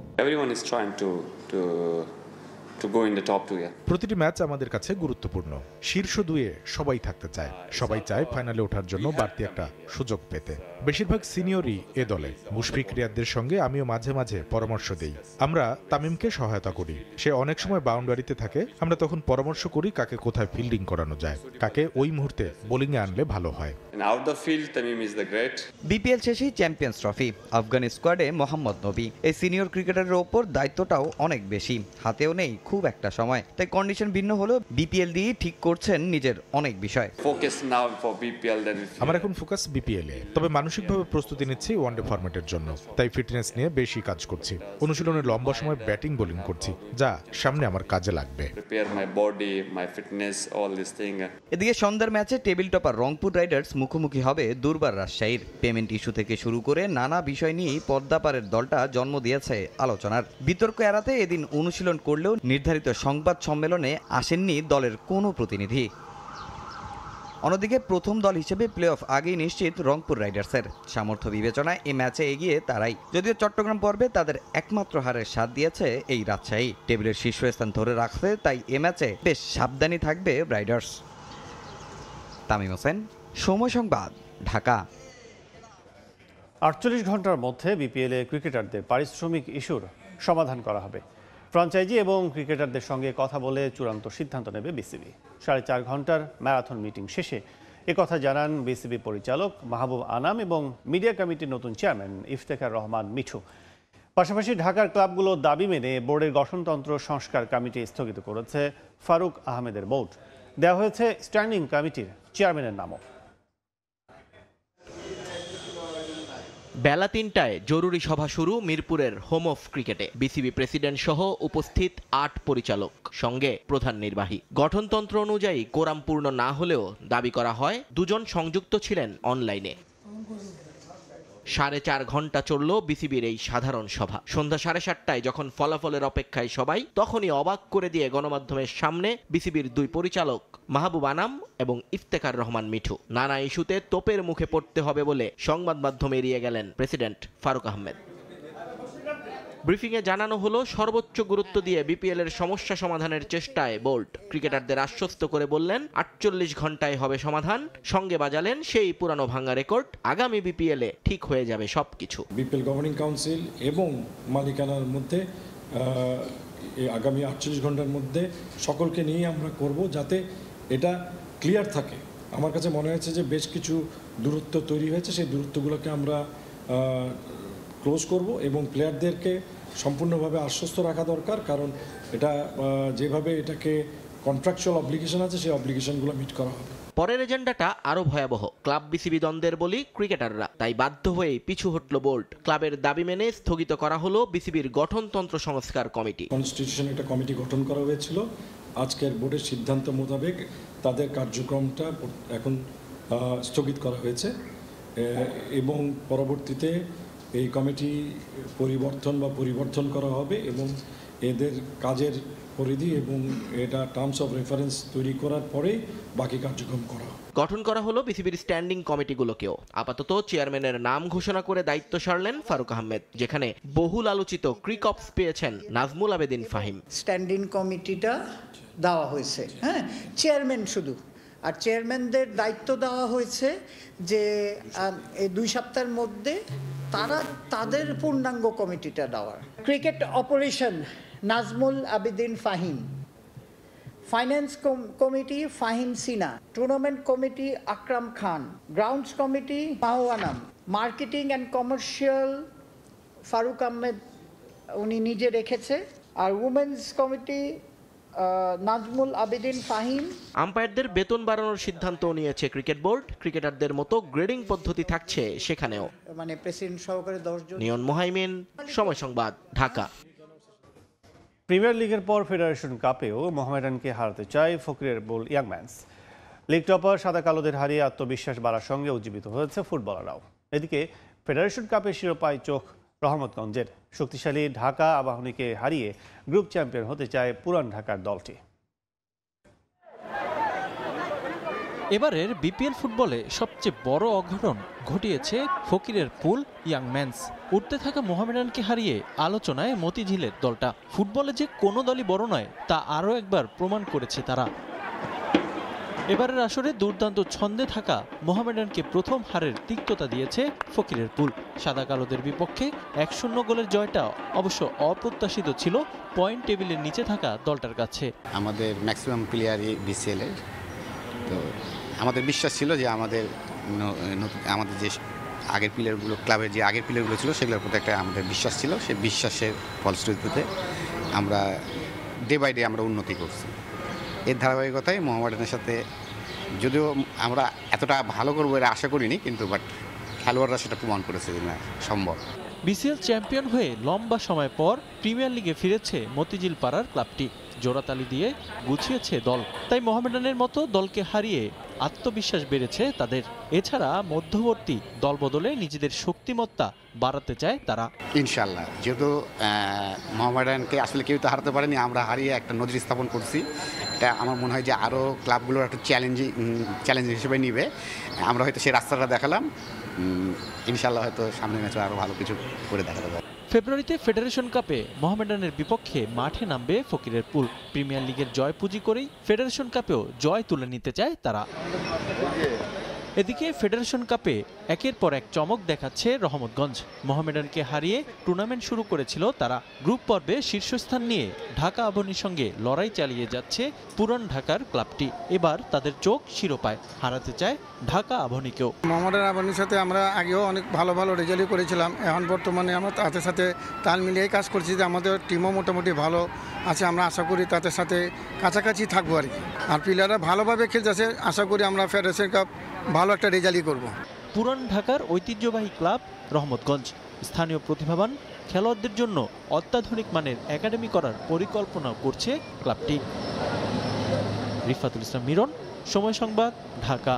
প্রতিটি ম্যাচ আমাদের কাছে গুরুত্বপূর্ণ। শীর্ষ 2-এ সবাই থাকতে চায়, সবাই চায় ফাইনালে ওঠার জন্য বাড়তি একটা সুযোগ পেতে। বেশিরভাগ সিনিয়রই এ দলে। মুশফিক রিয়াদদের সঙ্গে আমিও মাঝে মাঝে পরামর্শ দেই। আমরা তামিমকে সহায়তা করি। সে অনেক সময় বাউন্ডারিতে থাকে, আমরা তখন পরামর্শ করি কাকে কোথায় ফিল্ডিং করানো যায়, কাকে ওই মুহূর্তে বোলিংয়ে আনলে ভালো হয়। বিপিএল শেষেই চ্যাম্পিয়ন্স ট্রফি। আফগান স্কোয়াডে মোহাম্মদ নবী। এই সিনিয়র ক্রিকেটারের ওপর দায়িত্বটাও অনেক বেশি। হাতেও নেই খুব একটা সময়, তাই কন্ডিশন ভিন্ন হলেও বিপিএল দিয়ে ঠিক করছেন নিজের অনেক বিষয়। আমার এখন ফোকাস বিপিএল এ, তবে মানসিকভাবে প্রস্তুতি নিচ্ছি ওয়ানডে ফরম্যাটের জন্য। তাই ফিটনেস নিয়ে বেশি কাজ করছি। অনুশীলনে লম্বা সময় ব্যাটিং বোলিং করছি, যা সামনে আমার কাজে লাগবে। এদিকে সন্ধ্যার ম্যাচে টেবিল টপার রংপুর রাইডার্স মুখোমুখি হবে দুর্বার রাজশাহীর। পেমেন্ট ইস্যু থেকে শুরু করে নানা বিষয় নিয়েই পদ্মাপাড়ের দলটা জন্ম দিয়েছে আলোচনার। বিতর্ক এড়াতে এদিন অনুশীলন করলেও নির্ধারিত সংবাদ সম্মেলনে আসেননি দলের কোনো প্রতিনিধি। অন্যদিকে প্রথম দল হিসেবে প্লে অফ আগেই নিশ্চিত রংপুর রাইডার্সের। সামর্থ্য বিবেচনায় এই ম্যাচে এগিয়ে তারাই। যদিও চট্টগ্রাম পর্বে তাদের একমাত্র হারের স্বাদ দিয়েছে এই রাজশাহী। টেবিলের শীর্ষস্থান ধরে রাখতে তাই এ ম্যাচে বেশ সাবধানী থাকবে রাইডার্স। তামিম হোসেন, সময় সংবাদ, ঢাকা। 48 ঘন্টার মধ্যে বিপিএলে ক্রিকেটারদের পারিশ্রমিক ইস্যুর সমাধান করা হবে। ফ্র্যাঞ্চাইজি এবং ক্রিকেটারদের সঙ্গে কথা বলে চূড়ান্ত সিদ্ধান্ত নেবে বিসিবি। 4.5 ঘন্টার ম্যারাথন মিটিং শেষে একথা জানান বিসিবি পরিচালক মাহবুব আনাম এবং মিডিয়া কমিটির নতুন চেয়ারম্যান ইফতেখার রহমান মিঠু। পাশাপাশি ঢাকার ক্লাবগুলোর দাবি মেনে বোর্ডের গঠনতন্ত্র সংস্কার কমিটি স্থগিত করেছে ফারুক আহমেদের বোর্ড। দেওয়া হয়েছে স্ট্যান্ডিং কমিটির চেয়ারম্যানের নামও। বেলা ৩টায় জরুরি সভা শুরু মিরপুরের হোম অফ ক্রিকেটে। বিসিবি প্রেসিডেন্ট সহ উপস্থিত ৮ পরিচালক, সঙ্গে প্রধান নির্বাহী। গঠনতন্ত্র অনুযায়ী কোরাম পূর্ণ না হলেও দাবি করা হয় ২ জন সংযুক্ত ছিলেন অনলাইনে। ৪.৫ ঘন্টা চলল বিসিবির এই সাধারণ সভা। সন্ধ্যা 7:30টায় যখন ফলাফলের অপেক্ষায় সবাই, তখনই অবাক করে দিয়ে গণমাধ্যমের সামনে বিসিবির ২ পরিচালক মাহবুব আনাম এবং ইফতেখার রহমান মিঠু। নানা ইস্যুতে তোপের মুখে পড়তে হবে বলে সংবাদ মাধ্যমে এড়িয়ে গেলেন প্রেসিডেন্ট ফারুক আহমেদ। ব্রিফিংয়ে জানানো হলো সর্বোচ্চ গুরুত্ব দিয়ে বিপিএল এর সমস্যা সমাধানের চেষ্টায় বোল্ট। ক্রিকেটারদের আশ্বস্ত করে বললেন 48 ঘন্টায় হবে সমাধান। সঙ্গে বাজালেন সেই পুরানো ভাঙা রেকর্ড, আগামী বিপিএল এ ঠিক হয়ে যাবে সবকিছু। বিপিএল গভর্নিং কাউন্সিল এবং মালিকানার মধ্যে আগামী 48 ঘন্টার মধ্যে সকলকে নিয়ে আমরা করব, যাতে এটা ক্লিয়ার থাকে। আমার কাছে মনে হয়েছে যে বেশ কিছু দূরত্ব তৈরি হয়েছে, সেই দূরত্বগুলোকে আমরা ক্লোজ করব এবং প্লেয়ারদেরকে সম্পূর্ণভাবে আশ্বস্ত রাখা দরকার, কারণ এটা যেভাবে এটাকে কন্ট্রাকচুয়াল অব্লিগেশন আছে সেই অব্লিগেশনগুলো মিট করা হবে। পরের এজেন্ডাটা আরো ভয়াবহ। ক্লাব বিসিবি দ্বন্দ্বের বলি ক্রিকেটাররা, তাই বাধ্য হয়েই পিছু হটল বোল্ট। ক্লাবের দাবি মেনে স্থগিত করা হলো বিসিবির গঠনতন্ত্র সংস্কার কমিটি। কনস্টিটিউশন একটা কমিটি গঠন করা হয়েছিল। আজকের বোর্ডের সিদ্ধান্ত মোতাবেক তাদের কার্যক্রমটা এখন স্থগিত করা হয়েছে এবং পরবর্তীতে এই কমিটি পরিবর্তন করা হবে এবং এদের কাজের পরিধি এবং এটা টার্মস অফ রেফারেন্স তৈরি করার পরে বাকি কার্যক্রম করা হবে। গঠন করা হলো বিসিবির স্ট্যান্ডিং কমিটিগুলোকেও। আপাতত চেয়ারম্যানের নাম ঘোষণা করে দায়িত্ব সারলেন ফারুক আহমেদ, যেখানে বহুল আলোচিত ক্রিকঅপস পেয়েছেন নাজমুল আবেদিন ফাহিম। স্ট্যান্ডিং কমিটিটা দেওয়া হয়েছে, হ্যাঁ, চেয়ারম্যান শুধু, আর চেয়ারম্যানদের দায়িত্ব দেওয়া হয়েছে যে এই 2 সপ্তাহের মধ্যে তারা তাদের পূর্ণাঙ্গ কমিটিটা দেওয়ার। Cricket operation Nazmul Abedin Fahim, finance committee Fahim Sina, tournament committee Akram Khan, grounds committee মাহওয়ানাম, marketing and commercial Faruque Ahmed উনি নিজে রেখেছে, আর উমেন্স কমিটি নাজমুল আবেদিন ফাহিম। আম্পায়ারদের বেতন বাড়ানোর সিদ্ধান্ত নিয়েছে ক্রিকেট বোর্ড। ক্রিকেটারদের মতো গ্রেডিং পদ্ধতি থাকছে সেখানেও। মানে প্রেসিডেন্ট সহকারে 10 জন। নিয়ন মোহাইমিন, সময় সংবাদ, ঢাকা। প্রিমিয়ার লিগের পর ফেডারেশন কাপেও মোহামেডানকে হারাতে চায় ফকিরের বুল ইয়াংম্যানস। লিগ টপার সাদা কালোদের হারিয়ে আত্মবিশ্বাস বাড়ার সঙ্গে উজ্জীবিত হয়েছে ফুটবলাররাও। এদিকে ফেডারেশন কাপের শিরোপায় চোখ রহমতগঞ্জের। শক্তিশালী ঢাকা আবাহনীকে হারিয়ে গ্রুপ চ্যাম্পিয়ন হতে চায় পুরান ঢাকার দলটি। এবারের বিপিএল ফুটবলে সবচেয়ে বড় অঘটন ঘটিয়েছে ফকিরের পুল ইয়াংম্যানস। উঠতে থাকা মোহামেডানকে হারিয়ে আলোচনায় মতিঝিলের দলটা। ফুটবলে যে কোনো দলই বড় নয় তা আরও একবার প্রমাণ করেছে তারা। এবারের আসরে দুর্দান্ত ছন্দে থাকা মোহামেডানকে প্রথম হারের তিক্ততা দিয়েছে ফকিরের পুল। সাদা কালোদের বিপক্ষে 1-0 গোলের জয়টা অবশ্য অপ্রত্যাশিত ছিল পয়েন্ট টেবিলের নিচে থাকা দলটার কাছে। আমাদের ম্যাক্সিমাম প্লেয়ারই বিসিএল এর, তো আমাদের বিশ্বাস ছিল যে আমাদের যে আগের প্লেয়ারগুলো, ক্লাবের যে আগের প্লেয়ারগুলো ছিল সেগুলোর প্রতি একটা আমাদের বিশ্বাস ছিল। সেই বিশ্বাসের ফলশ্রুতিতে আমরা ডে বাই ডে আমরা উন্নতি করছি। এর ধারাবাহিকতায় মোহামেডানের সাথে যদিও আমরা এতটা ভালো করবো এটা আশা করিনি, কিন্তু বাট খেলোয়াড়রা সেটা প্রমাণ করেছে যে না, সম্ভব। বিসিএল চ্যাম্পিয়ন হয়ে লম্বা সময় পর প্রিমিয়ার লিগে ফিরেছে মতিঝিল পাড়ার ক্লাবটি। জোড়াতালি দিয়ে গুছিয়েছে দল, তাই মোহামেডানের মতো দলকে হারিয়ে আত্মবিশ্বাস বেড়েছে তাদের। এছাড়া মধ্যবর্তী দল বদলে নিজেদের শক্তিমত্তা বাড়াতে চায় তারা। ইনশাল্লাহ, যেহেতু মোহামেডানকে আসলে কেউ তো হারাতে পারেনি, আমরা হারিয়ে একটা নজির স্থাপন করছি। এটা আমার মনে হয় যে আরও ক্লাবগুলোর একটা চ্যালেঞ্জ হিসেবে নিবে। আমরা হয়তো সেই রাস্তাটা দেখালাম, ইনশাল্লাহ হয়তো সামনের ম্যাচে আরও ভালো কিছু করে দেখাতে পারবে। ফেব্রুয়ারিতে ফেডারেশন কাপে মোহামেডানের বিপক্ষে মাঠে নামবে ফকিরের পুল। প্রিমিয়ার লিগের জয় পুঁজি করেই ফেডারেশন কাপেও জয় তুলে নিতে চায় তারা। এদিকে ফেডারেশন কাপে একের পর এক চমক দেখাচ্ছে রহমতগঞ্জ। মোহামেডানকে হারিয়ে টুর্নামেন্ট শুরু করেছিল তারা। গ্রুপ পর্বে শীর্ষস্থান নিয়ে ঢাকা আবাহনীর সঙ্গে লড়াই চালিয়ে যাচ্ছে পুরান ঢাকার ক্লাবটি। এবার তাদের চোখ শিরোপায়, হারাতে চায় ঢাকা আবাহনীকেও। মোহামেডান আবাহনীর সাথে আমরা আগেও অনেক ভালো ভালো রেজাল্ট করেছিলাম। এখন বর্তমানে আমরা তাদের সাথে তাল মিলিয়ে কাজ করছি যে আমাদের টিমও মোটামুটি ভালো আছে। আমরা আশা করি তাদের সাথে কাছাকাছি থাকবো আর কি। আর প্লেয়াররা ভালোভাবে খেলতেছে, আশা করি আমরা ফেডারেশন কাপ ভালো একটা রেজাল্টই করব। পুরান ঢাকার ঐতিহ্যবাহী ক্লাব রহমতগঞ্জ। স্থানীয় প্রতিভাবান খেলোয়াড়দের জন্য অত্যাধুনিক মানের একাডেমি করার পরিকল্পনা করছে ক্লাবটি। রিফাতুল ইসলাম মিরন, সময় সংবাদ, ঢাকা।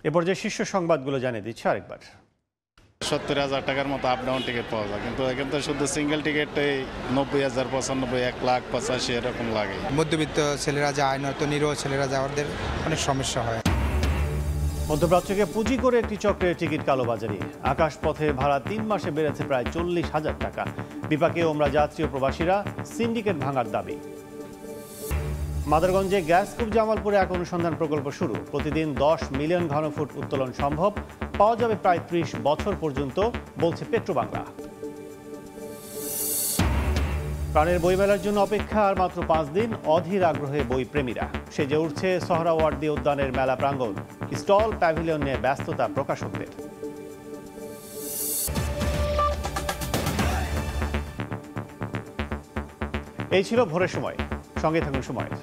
এ পর্যায়ে শীর্ষ সংবাদগুলো জানিয়ে দিচ্ছে আরেকবার। 70,000 টাকার মতো আপ ডাউন টিকিট পাওয়া যায়, কিন্তু এখান থেকে শুধু সিঙ্গেল টিকিটে 90,000, 95, 1,85,000 এরকম লাগে। মধ্যবিত্ত ছেলেরা যায়, নয়তো নিরীহ ছেলেরা যাওয়ার অনেক সমস্যা হয়। মধ্যপ্রাচ্যকে পুঁজি করে একটি চক্রের টিকিট কালোবাজারি। আকাশপথে ভাড়া 3 মাসে বেড়েছে প্রায় 40,000 টাকা। বিপাকে ওমরা যাত্রী ও প্রবাসীরা, সিন্ডিকেট ভাঙার দাবি। মাদারগঞ্জে গ্যাসকূপ জামালপুরে এক অনুসন্ধান প্রকল্প শুরু। প্রতিদিন 10 মিলিয়ন ঘনফুট উত্তোলন সম্ভব। পাওয়া যাবে প্রায় 30 বছর পর্যন্ত, বলছে পেট্রোবাংলা। প্রাণের বইমেলার জন্য অপেক্ষা আর মাত্র 5 দিন। অধীর আগ্রহে বই প্রেমীরা। সেজে উঠছে সোহরাওয়ার্দী উদ্যানের মেলা প্রাঙ্গণ। স্টল, প্যাভিলিয়ন নিয়ে ব্যস্ততা প্রকাশকদের। এই ছিল ভোরের সময়। সঙ্গে থাকুন সময়ের।